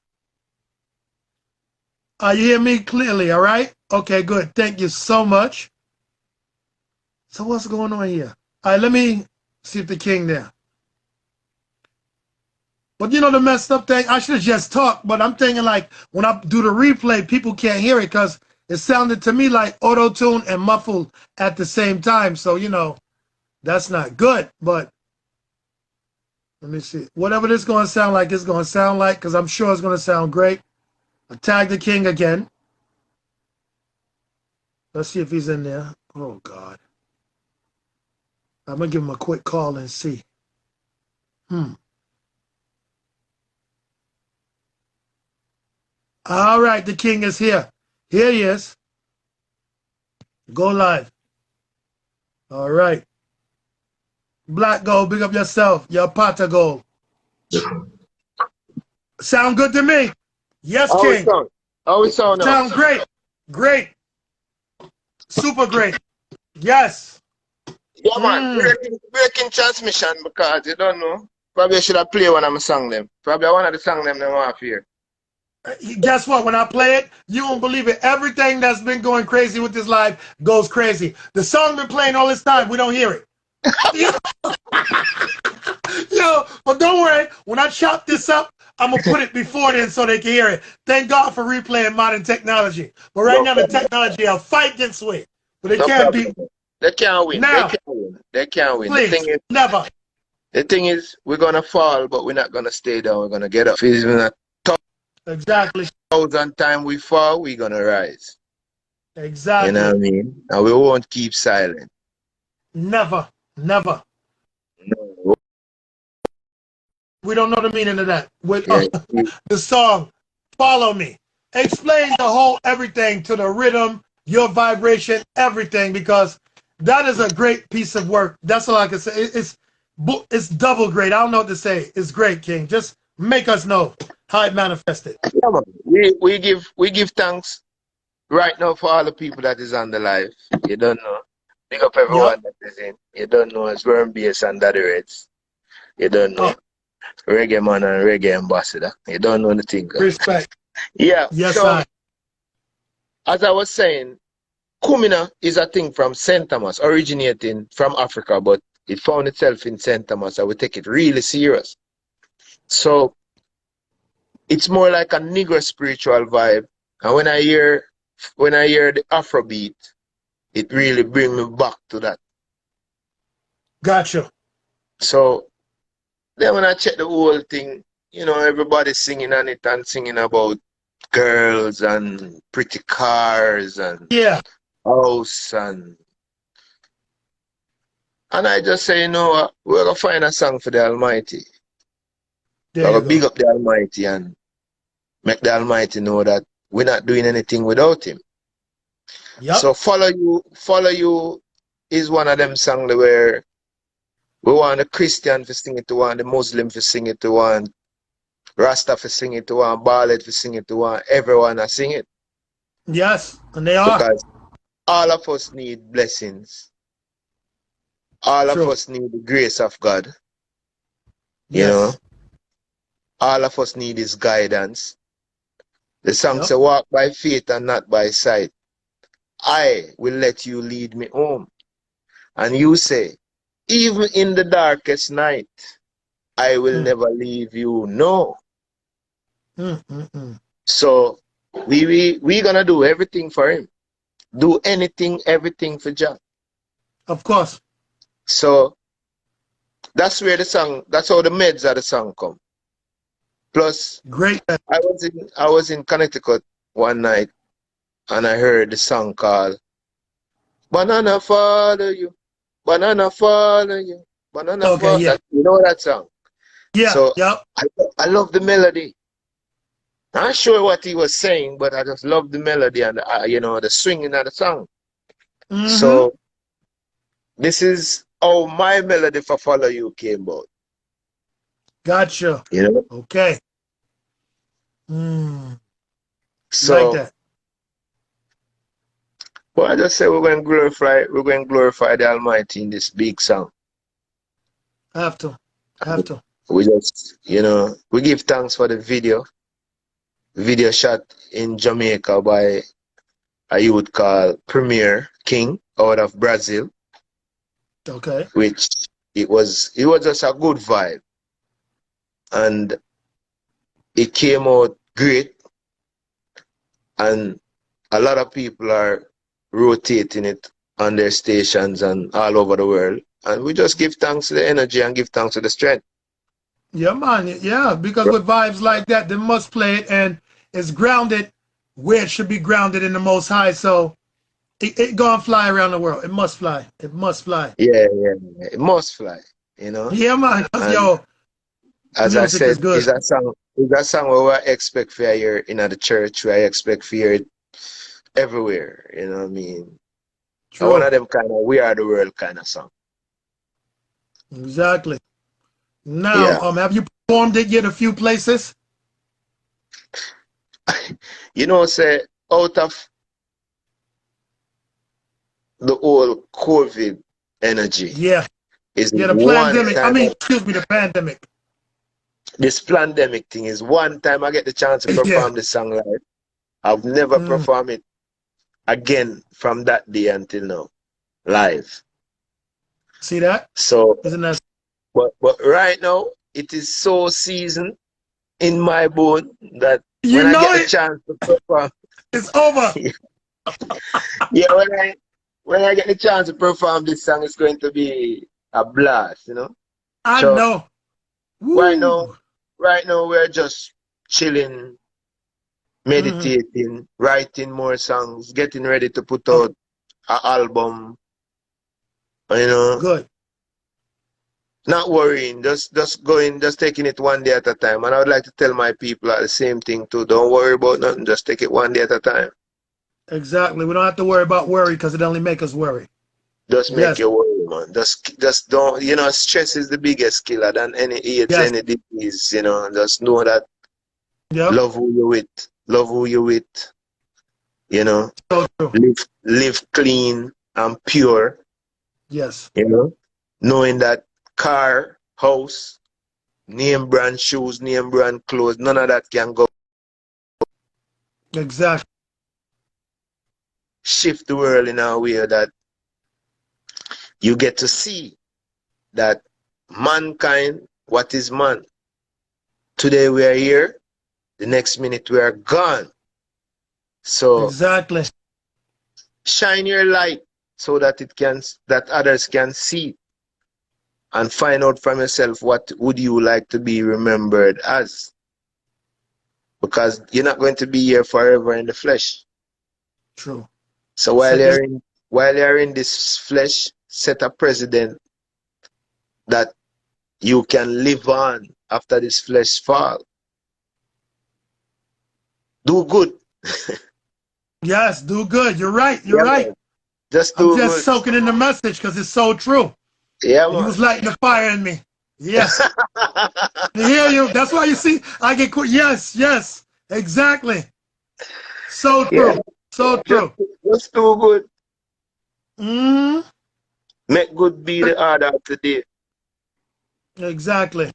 You hear me clearly, all right? Okay, good. Thank you so much. So what's going on here? All right, let me see if the king there. But you know the messed up thing? I should have just talked, but I'm thinking like when I do the replay, people can't hear it because it sounded to me like auto-tune and muffled at the same time. So, you know, that's not good. But let me see. Whatever this is going to sound like, it's going to sound like, because I'm sure it's going to sound great. I tag the king again. Let's see if he's in there. Oh, God. I'm going to give him a quick call and see. All right, the king is here. Here he is. Go live. All right. Black Gold, big up yourself. Your Pata Gold. Sound good to me? Yes, How it king. sound? How it sound now? Sound great. Great. Super great. Yes. Yeah, man. Breaking transmission because you don't know. Probably I should have played one of my song them. Probably one of the song them off here. Guess what? When I play it, you won't believe it. Everything that's been going crazy with this live goes crazy. The song been playing all this time. We don't hear it. Yo, but don't worry. When I chop this up, I'm going to put it before then so they can hear it. Thank God for replaying modern technology. But right now, the technology will fight against it. But they can't beat. They can't win. Now, they can't win. They can't win. Please, never. The thing is, we're going to fall, but we're not going to stay down. We're going to get up. Exactly. 1,000 times we fall, we're going to rise. Exactly. You know what I mean? And we won't keep silent. Never. Never. No. We don't know the meaning of that. With the song, Follow Me. Explain the whole everything to the rhythm, your vibration, everything, because that is a great piece of work. That's all I can say. It's double great. I don't know what to say. It's great, King. Just make us know how it manifested. Yeah, man. We give thanks right now for all the people that is on the live. You don't know. Big up everyone that is in. You don't know. It's Worm Bass and Daddy Reds. You don't know. Reggae man and reggae ambassador. You don't know the thing. Respect. Yeah. Yes, so, as I was saying, Kumina is a thing from St. Thomas, originating from Africa, but it found itself in St. Thomas, and we take it really serious. So it's more like a Negro spiritual vibe. And when I hear the Afrobeat, it really brings me back to that. Gotcha. So then when I check the whole thing, you know, everybody's singing on it and singing about girls and pretty cars and house and I just say, you know what, we're gonna find a song for the Almighty. We're gonna big up the Almighty and make the Almighty know that we're not doing anything without him. Yep. So Follow You is one of them songs where we want the Christian to sing it to one, the Muslim to sing it to one, Rasta to sing it to one, Ballet to sing it to one, everyone to sing it. Yes, and they are. Because all of us need blessings. All of us need the grace of God. You know? All of us need his guidance. The song says walk by faith and not by sight. I will let you lead me home. And you say, even in the darkest night, I will Mm, never leave you. No. mm. So we gonna do everything for him. Do anything, everything for Jah. Of course. So that's where the song, that's how the meds of the song come. Plus, Great. I was in Connecticut one night and I heard the song called Banana Follow You, Banana Follow You, Banana Okay, Follow. yeah. That, you know that song. Yeah, So yep. I, I love the melody. Not sure what he was saying, but I just love the melody and you know, the swinging of the song. Mm-hmm. So this is how my melody for Follow You came about. Gotcha. You know. Okay. Mm, like So that. well, I just say we're going to glorify the Almighty in this big song. Have to. Have to. We just, you know, we give thanks for the video shot in Jamaica by a youth called Premier King out of Brazil, Okay. which it was just a good vibe, and it came out great, and a lot of people are rotating it on their stations and all over the world, and we just give thanks to the energy and give thanks to the strength. Yeah, man. Yeah, because with vibes like that, they must play it, and it's grounded where it should be grounded in the Most High. So it gonna fly around the world. It must fly. It must fly. Yeah, yeah, yeah. It must fly, you know. Yeah, man. 'Cause, And yo, as I music is said, good. is that song where I expect for hear in the church, where I expect for hear it everywhere. You know what I mean? And one True. of them kind of we are the world kind of song. Exactly. Now, Yeah. have you performed it yet a few places? You know, say out of the whole COVID energy Yeah. is Yeah, the one pandemic. I time mean, excuse me, the pandemic. this pandemic thing is one time I get the chance to Yeah. perform this song live. I've never Mm, performed it again from that day until now live. see that? So, Isn't that? but right now it is so seasoned in my bone that You when I know get the it. chance to perform, It's over. yeah, when I get the chance to perform this song, it's going to be a blast, you know. I So know. right now, Woo. right now we're just chilling, Mm-hmm. meditating, writing more songs, getting ready to put Okay. out an album, you know. Good. Not worrying, just going, just taking it one day at a time. And I would like to tell my people the same thing too. Don't worry about nothing, just take it one day at a time. Exactly. We don't have to worry about worry because it only make us worry. Just make Yes. your worry, man. Just don't, you know, stress is the biggest killer than any AIDS, Yes. any disease, you know. Just know that Yep. love who you with, love who you with, you know. So true. Live clean and pure, Yes. you know. Knowing that car, house, name brand shoes, name brand clothes, none of that can go Exactly. shift the world in a way that you get to see that mankind, what is man? Today we are here, the next minute we are gone. So Exactly. shine your light so that that others can see and find out from yourself what would you like to be remembered as. Because you're not going to be here forever in the flesh. True. So Set this. while you're in this flesh, set a precedent that you can live on after this flesh fall. Do good. Yes. Do good. You're right. You're Yeah, right. man. Just I'm do just good. soaking in the message because it's so true. Yeah, You man. was lighting the fire in me. Yes. I hear you. That's why you see I get quit. Yes. Yes. Exactly. So Yeah. true. So Just, true. just do good. Mm, Make good be the order of the day. exactly.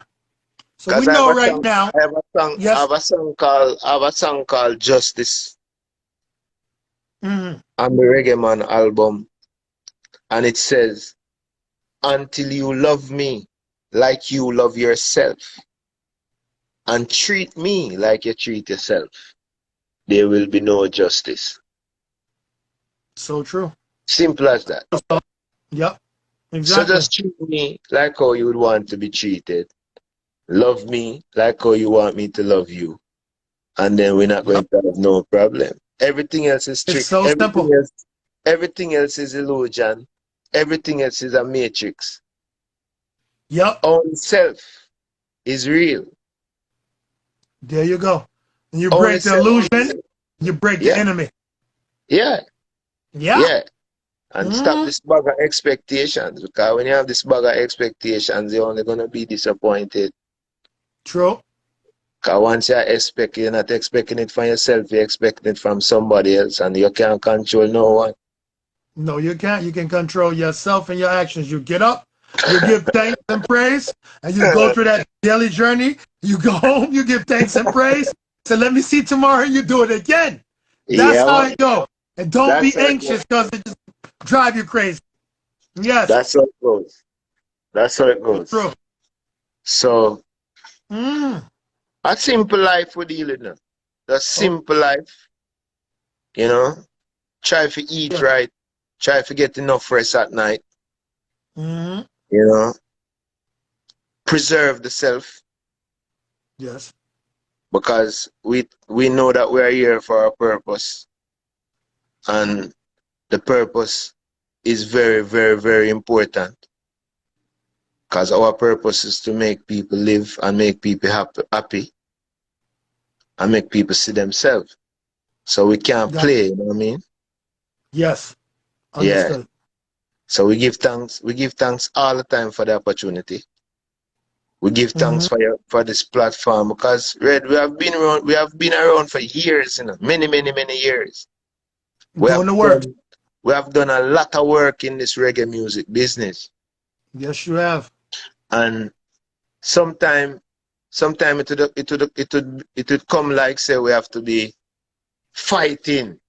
So we Cause I have know a right song. now. I have a song. I Yes. have a song called. I have a song called Justice. Mm-hmm. on the Reggae Man album, and it says, "Until you love me like you love yourself, and treat me like you treat yourself, there will be no justice." So true. Simple as that. Yep. So Exactly. just treat me like how you would want to be treated. Love me like how you want me to love you. And then we're not Yep. going to have no problem. Everything else is It's trick. so simple. Everything else is illusion. Everything else is a matrix. Yep. Only self is real. There you go. And you Only break the self is illusion, you break the yeah, enemy. yeah, Yeah. yeah. And stop Mm, this bag of expectations. Because when you have this bag of expectations, you're only gonna be disappointed. true. Because once you're not expecting it from yourself, you're expecting it from somebody else, and you can't control no one. No, you can't. You can control yourself and your actions. You get up, you give thanks and praise, and you go through that daily journey. You go home, you give thanks and praise. So let me see tomorrow, and you do it again. That's Yeah, how man. it goes. And don't That's be how it goes. anxious because it just drive you crazy. Yes, That's how it goes. That's how it it's true. goes. So Mm. a simple life we deal with now. A Oh, simple life, you know. Try to eat yeah. right. Try to get enough rest at night. Mm. You know. Preserve the self Yes. because we know that we are here for a purpose, and the purpose is very, very, very important. Because our purpose is to make people live and make people happy and make people see themselves. So we can't That. play, you know what I mean? Yes. Yeah. Understood. So we give thanks all the time for the opportunity. We give thanks Mm. for this platform because Red, we have been around for years, you know, many, many, many years. We Doing have the work. done we have done a lot of work in this reggae music business. Yes, you have. And sometime it would come like say we have to be fighting.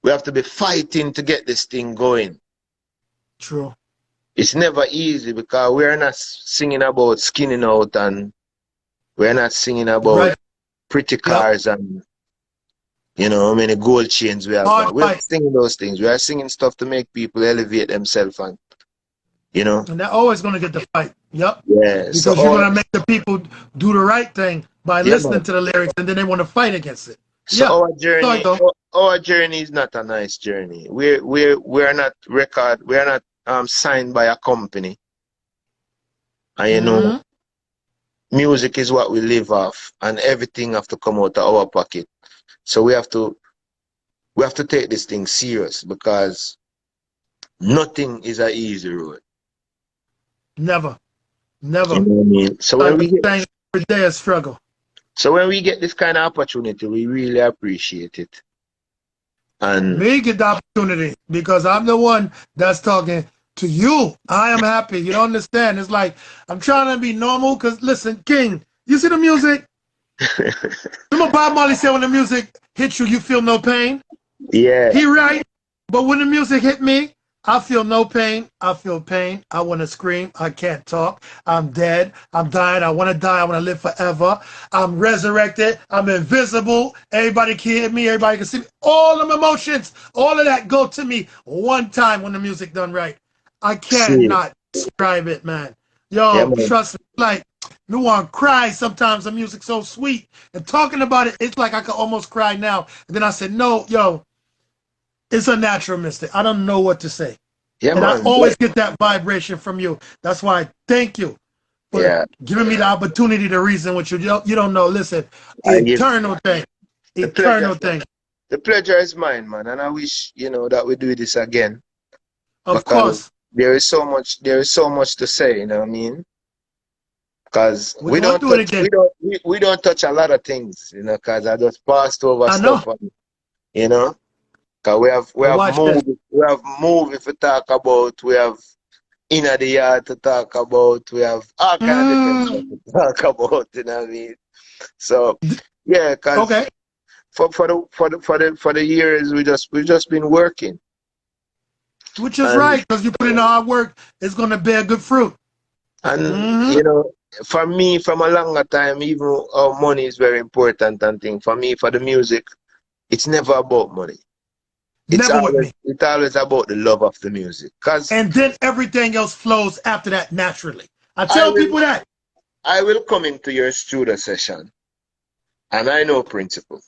We have to be fighting to get this thing going. True. It's never easy because we're not singing about skinning out, and we're not singing about Right. pretty Yep. cars and how many gold chains we have. Hard And we're not fight. singing those things. We are singing stuff to make people elevate themselves and you know. And they're always going to get the fight. Yep. Yeah. So Because you're our going to make the people do the right thing by yeah listening man. to the lyrics and then they want to fight against it. So Yeah. So I go. our journey is not a nice journey. We're not we are not signed by a company. And Mm-hmm. music is what we live off, and everything have to come out of our pocket. So we have to take this thing serious because nothing is an easy road. Never. You Never. know what I mean? So Like the thing every day a struggle. when we get this kind of opportunity, we really appreciate it. And Me get the opportunity because I'm the one that's talking to you. I am happy. You don't understand. It's like I'm trying to be normal because listen, King, you see the music? Remember Bob Marley said when the music hits you, you feel no pain? yeah, He right. But when the music hit me, I feel no pain. I feel pain. I want to scream. I can't talk. I'm dead. I'm dying. I want to die. I want to live forever. I'm resurrected. I'm invisible. Everybody can hear me. Everybody can see me. All them emotions, all of that go to me one time when the music done right. I see, cannot describe it, man. yeah, Yo, man, trust me. Like, me want to cry sometimes. The music's so sweet. And talking about it, it's like I could almost cry now. And then I said, no, yo, it's a natural mystic. I don't know what to say. yeah, And I man, always get that vibration from you. That's why I thank you for yeah. giving me the opportunity to reason with you. You don't know. Listen, I give eternal thing. the pleasure. Eternal thing. The pleasure is mine, man, and I wish that we do this again Of because course. there is so much to say. You know what I mean? Because We're going to do it again. we don't touch a lot of things, because I just passed over I know. stuff, and you know, because we But have watch this. movie to talk about, we have inner the yard to talk about, we have all kind of different stuff Mm, to talk about. You know what I mean? So yeah, because okay. for the years we just been working. Which is And right, because you put in hard work, it's going to bear good fruit. you know, for me, from a longer time, even money is very important and thing. For me, for the music, it's never about money. Never with me. It's always about the love of the music. Cause And then everything else flows after that naturally. I I tell will people that. I will come into your studio session, and I know principle.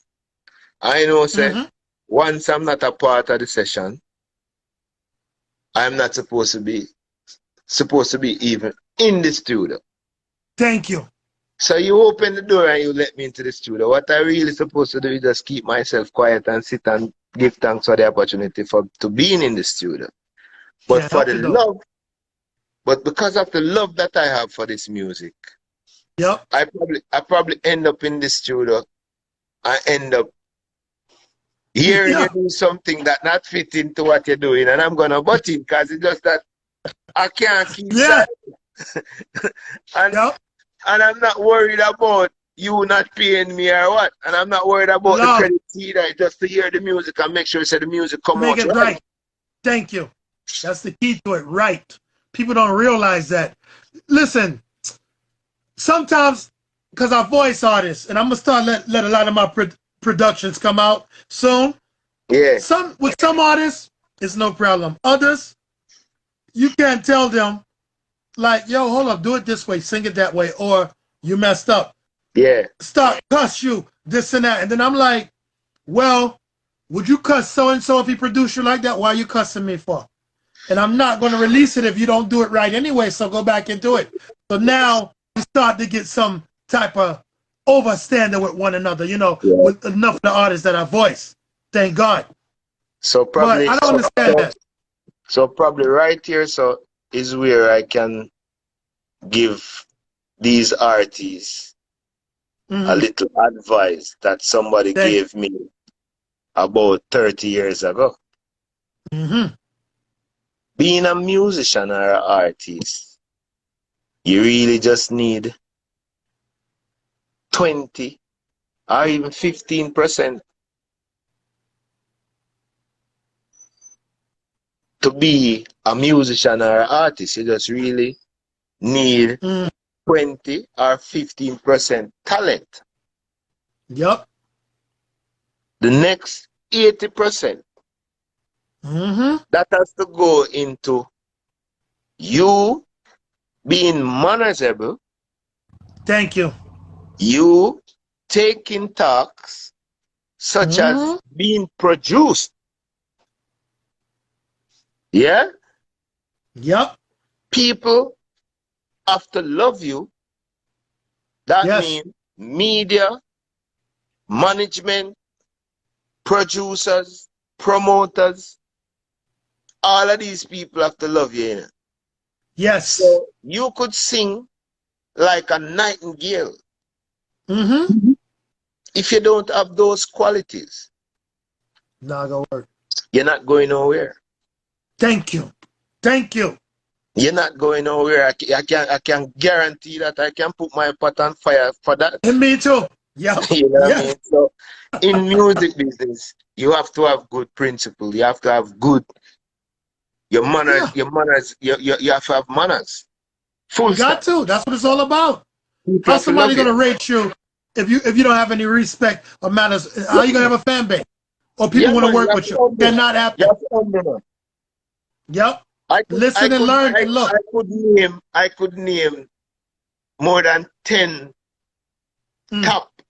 I know say once I'm not a part of the session, I'm not supposed to be even in the studio. Thank you. So you open the door and you let me into the studio. What I really supposed to do is just keep myself quiet and sit and give thanks for the opportunity to being in the studio. But Can't for help the it though. love, but because of the love that I have for this music, Yep. I probably end up in the studio. I end up hearing Yeah. you do something that not fit into what you're doing, and I'm gonna butt in because it's just that I can't keep Yeah. silent. and Yep. and I'm not worried about you not paying me or what. And I'm not worried about the Love. credit either. Just to hear the music and make sure the music come Make out it right. right. Thank you. That's the key to it. Right. People don't realize that. Listen, sometimes, because I voice artists, and I'm going to start let a lot of my productions come out soon. Yeah. With some artists, it's no problem. Others, you can't tell them, like, yo, hold up, do it this way, sing it that way, or you messed up. Yeah. Start cuss you, this and that. And then I'm like, well, would you cuss so-and-so if he produced you like that? Why are you cussing me for? And I'm not going to release it if you don't do it right anyway, so go back and do it. So now you start to get some type of overstanding with one another, you know, Yeah. with enough of the artists that I voice. Thank God. So probably But I don't understand that. So probably right here is where I can give these artists a little advice that somebody gave me about 30 years ago. Being a musician or an artist, you really just need 20 or even 15% to be a musician or an artist. You just really need 20 or 15% talent. Yep. The next 80% that has to go into you being manageable. Thank you. You taking talks such as being produced. Yeah? Yep. People have to love you. That means media, management, producers, promoters, all of these people have to love you. You know? Yes. So you could sing like a nightingale. If you don't have those qualities, not gonna work. You're not going nowhere. Thank you. Thank you. You're not going nowhere. I can guarantee that I can put my pot on fire for that. And me too. Yep. You know what I mean? So in music business, you have to have good principle. You have to have good your manners, you have to have manners. Full Got stop. to. That's what it's all about. People How's somebody gonna you. rate you if you don't have any respect or manners? How you gonna have a fan base? Or people want to work with you? Cannot happen. Yep. Listen and learn and look. I could name more than 10 top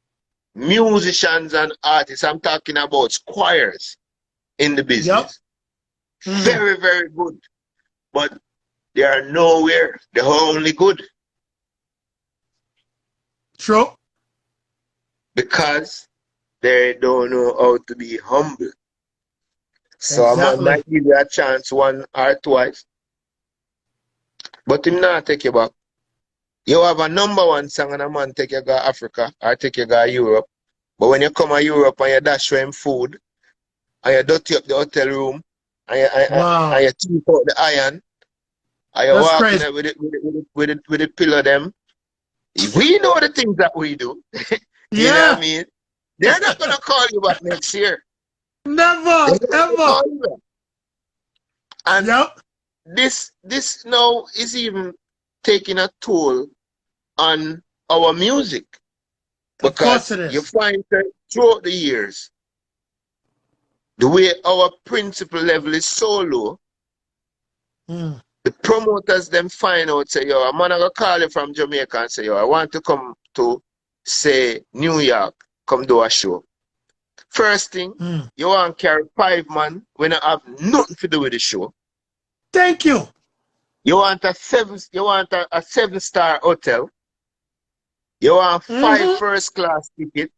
musicians and artists. I'm talking about choirs in the business. Very, very good. But they are nowhere. They're only good. True. Because they don't know how to be humble. So I might give you a chance one or twice. But him not take you back. You have a #1 song and a man take you go Africa or take you go Europe. But when you come to Europe and you dash for him food and you dirty up the hotel room and you keep out the iron and you walk in with the pillow them. We know the things that we do. You know what I mean? They're not gonna call you back next year. Never, They're not gonna ever. call you back. And Yep. this now is even taking a toll on our music, Of course because it you is. find that throughout the years, the way our principal level is so low, Mm. the promoters them find out, say, yo, I'm gonna call you from Jamaica and say, yo, I want to come to, say, New York, come do a show. First thing, Mm. you want to carry 5 man when I have nothing to do with the show. Thank you. You want a 7-star hotel. You want five Mm-hmm. first class tickets,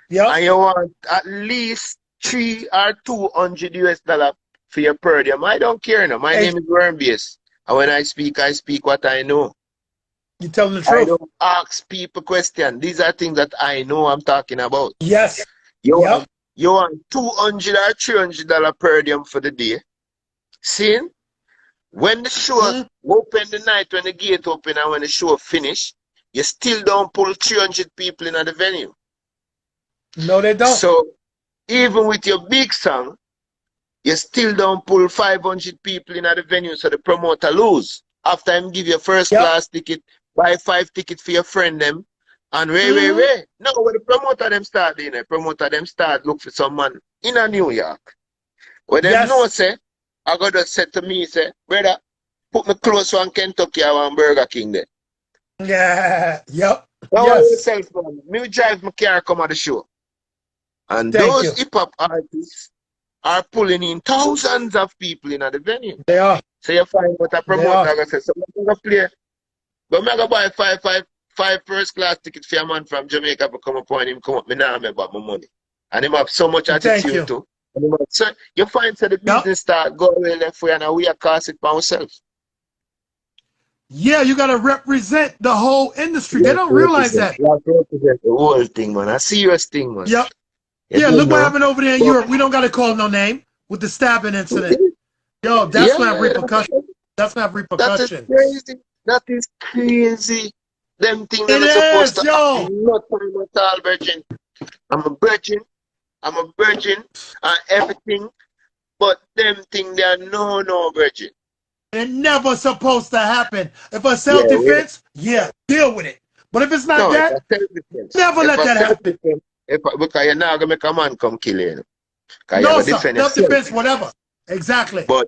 Yep. and you want at least 300 or 200 US dollar for your per diem. I don't care now. My Hey, name is Wormbius. And when I speak what I know. you telling the I truth. don't ask people questions. These are things that I know I'm talking about. Yes. You Yep. want $200 or $300 per diem for the day. See? When the show Mm. open the night, when the gate open and when the show finish, you still don't pull 300 people in the venue. No, they don't. So even with your big song, you still don't pull 500 people in the venue, so the promoter lose. After him give you first Yep. class ticket, buy 5 tickets for your friend them, and Mm-hmm. Now when the promoter them start doing it, promoter them start look for some man in a New York. When them know Yes. say, I got to say to me, say, brother, put me close one Kentucky or one Burger King there. Yeah. Yep. Don't worry Yes. yourself, man. Me drive my car come at the show. And Thank those you. hip hop artists are pulling in thousands of people in the venue. They are. So you find what a They promoter are. gonna say, so I'm gonna play. But I'm gonna buy five first class tickets for a man from Jamaica to come up on him, come up, me now about my money. And him have so much Thank attitude you. too. And him have, so you find so the Yep. business start going left way and we are cost it by ourselves. Yeah, you got to represent the whole industry. You They have don't to realize represent, that. you have to represent the whole thing, man. A serious thing, man. Yep. You Yeah, don't look what know. happened over there in But Europe. We don't got to call no name with the stabbing incident. Yo, that's yeah, gonna have repercussions. that, That's gonna have that is repercussions. crazy. That is crazy. Them things It them is supposed is, to happen yo. not time at all, virgin. I'm a virgin. I'm a virgin and everything, but them thing they are no virgin. It never supposed to happen. If it's Yeah, we self-defense, yeah, deal with it. But if it's not no, it's that, a self defense. never If let a that self happen. defense, because you're not gonna make a man come kill you, because you have No, to sir. defend yourself. Self-defense, whatever. Exactly. But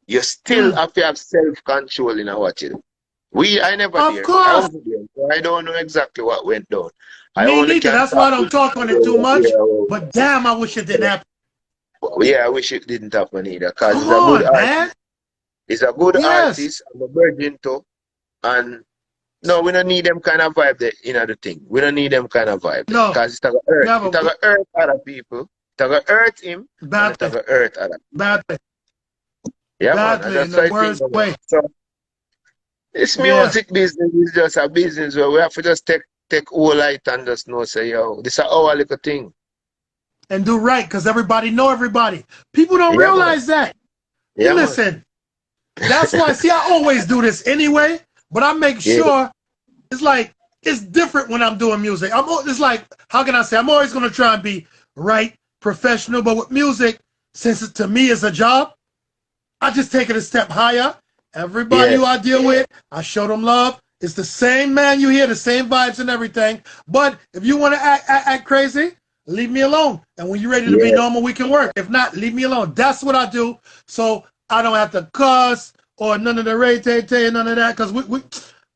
you still Mm. have to have self control in what you do. I never Of there. I course. wasn't there. So I don't know exactly what went down. I Me only neither. can That's why talk I don't with talk on it too much. But damn, I wish it didn't happen. yeah, I wish it didn't happen either. Because Come he's a good on, artist. man. He's a good Yes. artist. I'm a virgin too. And no, we don't need them kind of vibe there in the thing. We don't need them kind of vibe there. No. Because it's gonna hurt. It's Never. gonna hurt other people. It's gonna hurt him and it's Badly. gonna hurt other people. Badly. Yeah, man. And Badly in that's the what I think worst about way. it. So this Yeah. music business is just a business where we have to just take all light and just know say, yo, this is our little thing. And do right, because everybody know everybody. People don't Yeah, man. realize that. Yeah, man. Listen, that's why, see, I always do this anyway, but I make Yeah. sure it's like, it's different when I'm doing music. It's like, how can I say, I'm always going to try and be right, professional, but with music, since it, to me, is a job, I just take it a step higher. Everybody Yeah. who I deal with, I show them love. It's the same man you hear, the same vibes and everything. But if you want to act crazy, leave me alone. And when you're ready to be Yeah. normal, we can work. If not, leave me alone. That's what I do. So I don't have to cuss or none of the ray-tay-tay, none of that, because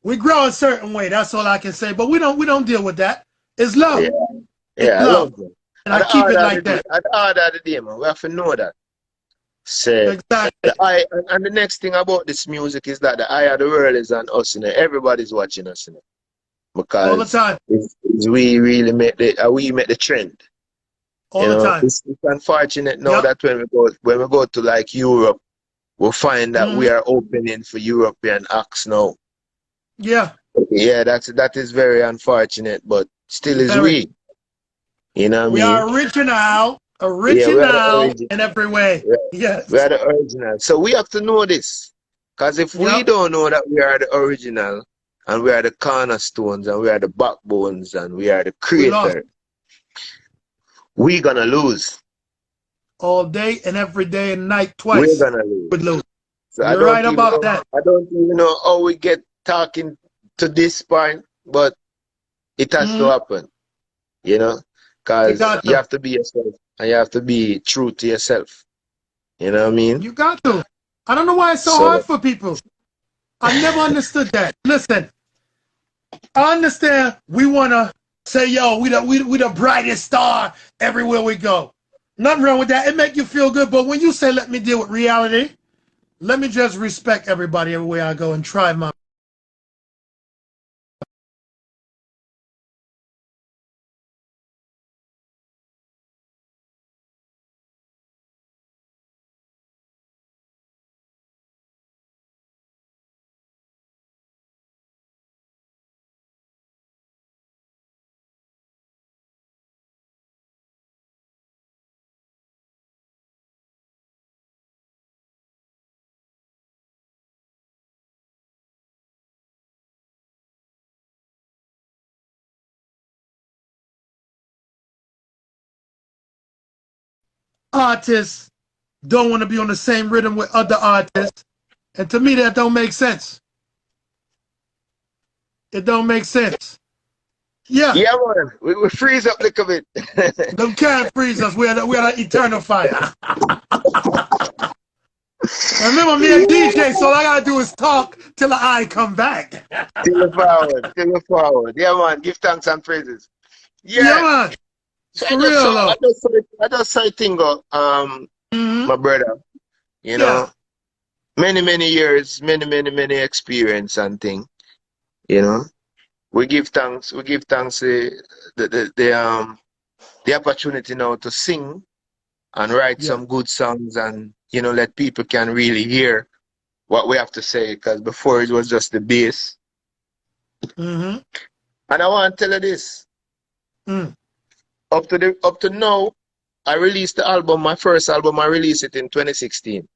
we grow a certain way. That's all I can say. But we don't deal with that. It's love. Yeah. It's Yeah, I love. love them. And I keep it like that. At the end of the day, man, we have to know that. Say Exactly. the eye and the next thing about this music is that the eye of the world is on us, you know. Everybody's watching us, you know. All the Because time. we really make the trend. All You the know, time. it's unfortunate now Yep. that when we go to like Europe, we'll find that we Mhm. are opening for European acts now. Yeah. Yeah, that is very unfortunate, but still is Very. we. You know what I We mean? are original Yeah, we are the in original. every way. We we Yes. are the original. So we have to know this. Because if we Yep. don't know that we are the original and we are the cornerstones and we are the backbones and we are the We lost. creator, we're gonna lose. All day and every day and night, We're twice. gonna lose. Would lose. So You're right about that. I don't even know how we get talking to this point, but it has to happen, you know, You because got you to. have to be yourself and you have to be true to yourself. You know what I mean? You got to. I don't know why it's so hard So for people. I never understood that. Listen, I understand we want to say, yo, we the brightest star everywhere we go. Nothing wrong with that. It make you feel good. But when you say, let me deal with reality, let me just respect everybody everywhere I go and try my artists don't want to be on the same rhythm with other artists. And to me, that don't make sense. It don't make sense. Yeah, yeah, man, we freeze up a little bit. them can't freeze us. We're the eternal fire. And remember, me and DJ, so all I gotta do is talk till the eye come back. Till the forward. Yeah, man, give thanks and praises. Yeah, Yeah. man. So For real, though. I just say thing go, my brother, you Yeah. know, many years, many experience and thing, you know. We give thanks the opportunity now to sing and write Yeah. some good songs and let people can really hear what we have to say because before it was just the bass. Mm-hmm. And I want to tell you this. Mm. Up to now, I released the album, my first album, I released it in 2016.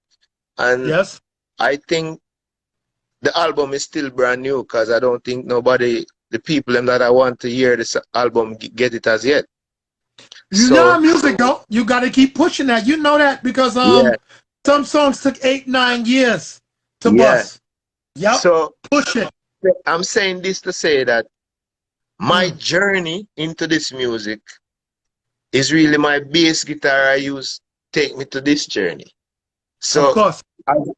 And Yes. I think the album is still brand new because I don't think the people them that I want to hear this album get it as yet. You know how So music go. You gotta keep pushing that. You know that because yeah, some songs took 8-9 years to yeah. bust. Yep. So Push it. I'm saying this to say that my Mm. journey into this music is really my bass guitar I use take me to this journey. Of So course.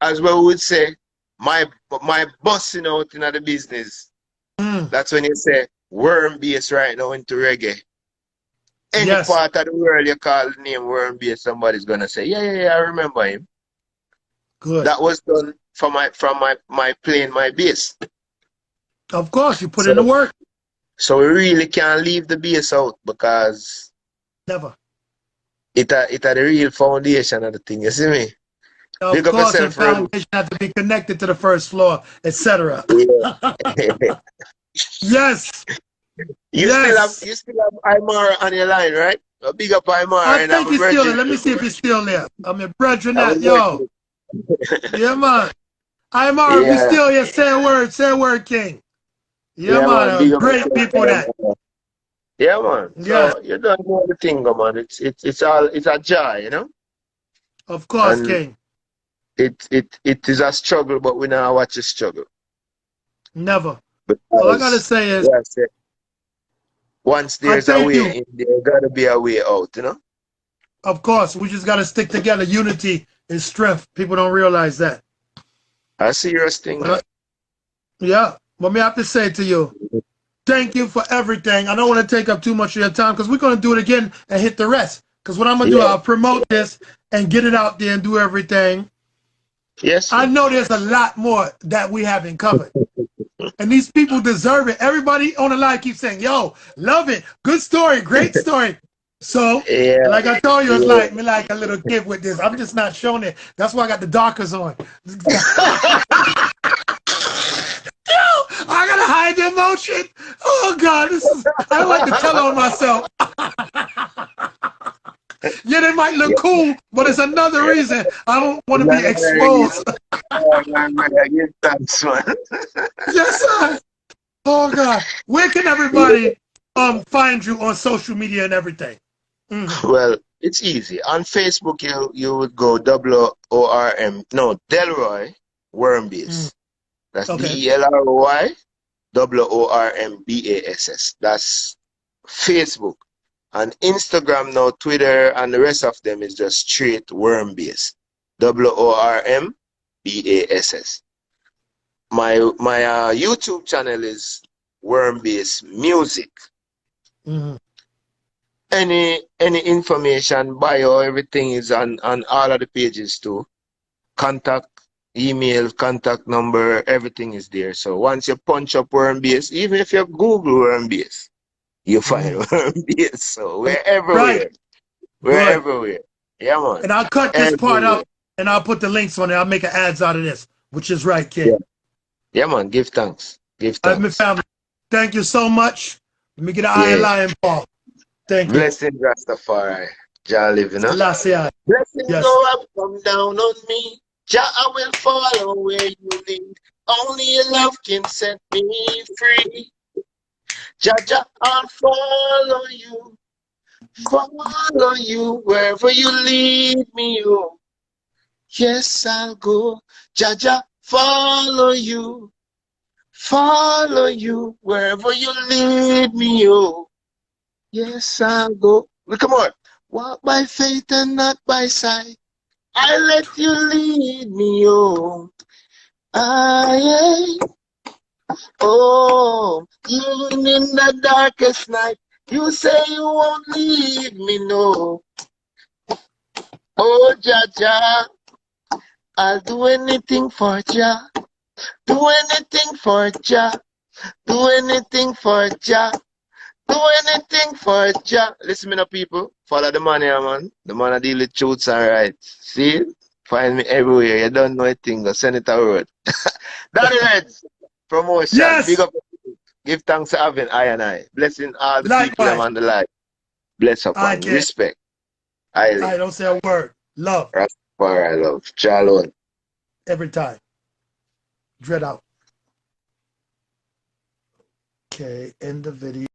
as we would say, my busting out in the business. Mm. That's when you say worm bass right now into reggae. Any Yes. part of the world you call the name worm bass, somebody's gonna say, yeah, I remember him. Good. That was done from my playing my bass. Of course. You put in the So work. so we really can't leave the bass out because Never. it a the real foundation of the thing. You see me? Of Big up course, and yourself, Remy. foundation have to be connected to the first floor, etc. Yeah. Yes. Yes. You still have Imara on your line, right? Big up I Imara and I'm think a he's still there. virgin. Let me see if he's still there. I'm your brethren I'm a that. Yo. virgin. Yeah, man. I'm all right. We Yeah, still here. Say a word, King. Yeah, yeah, man. man. Big up Great yourself. people that. Yeah, man. Yes. So you don't know the thing, man. It's a joy, you know? Of course, And King. it is a struggle, but we now watch the struggle. Never. All I gotta Because say is, yeah, say, once I there's a thank way you. in, there gotta be a way out, you know? Of course, we just gotta stick together. Unity is strength. People don't realize that. A serious thing, But man. yeah, what me have to say to you, thank you for everything. I don't want to take up too much of your time because we're gonna do it again and hit the rest. Because what I'm gonna do, Yeah. I'll promote this and get it out there and do everything. Yes, I man. know there's a lot more that we haven't covered. And these people deserve it. Everybody on the line keeps saying, yo, love it. Good story. Great story. So, Yeah, like I told you, it's yeah. like me like a little kid with this. I'm just not showing it. That's why I got the darkers on. Yo, I gotta hide the emotion. Oh God, I don't like to tell on myself. Yeah, they might look Yeah. cool, but it's another reason I don't want to be Yeah. exposed. Oh, man, I get thanks, man. Yes, sir. Oh God, where can Yeah. everybody find you on social media and everything? Well, it's easy. On Facebook, you would go WORM, no, Delroy Wormbass. That's Okay. DELROY WORMBASS. That's Facebook. On Instagram now, Twitter, and the rest of them is just straight Wormbass. WORMBASS. My YouTube channel is Wormbass Music. Any information, bio, everything is on all of the pages too. Contact, email, contact number, everything is there. So once you punch up Wormbass, even if you Google Wormbass, you find Wormbass. So we're Right. everywhere. We're Good. everywhere. Yeah, man. And I'll cut this part Everywhere. out and I'll put the links on it. I'll make an ads out of this, which is right, Yeah. kid. Yeah, man. Give thanks. Give All right, my thanks. family. Thank you so much. Let me get an eye Yeah. lion Paul. Thank you. Blessing Rastafari. Jah living, huh? Selassie. Blessings Yes. go up, come down on me. Jah, I will follow where you lead. Only your love can set me free. Jah, Jah, I'll follow you wherever you lead me. Oh, yes, I'll go. Jah, Jah, follow you wherever you lead me. Oh, yes, I'll go. Come on, walk by faith and not by sight. I let you lead me, oh, even in the darkest night, you say you won't leave me, no. Oh, Jah, Jah, I'll do anything for Jah, do anything for Jah, do anything for Jah, do anything for Jah. Listen, me now, people, follow the man here, man. The man I deal with truths and rights. See? Find me everywhere. You don't know a thing, go send it a word. Daddy Heads, promotion, big Yes. up. Give thanks to having I and I. Blessing all the people them Likewise. on the line. Bless I upon. kid. Respect. Highly. I don't say a word. Love. Rastafari love. Chalon. Every time. Dread out. Okay. End the video.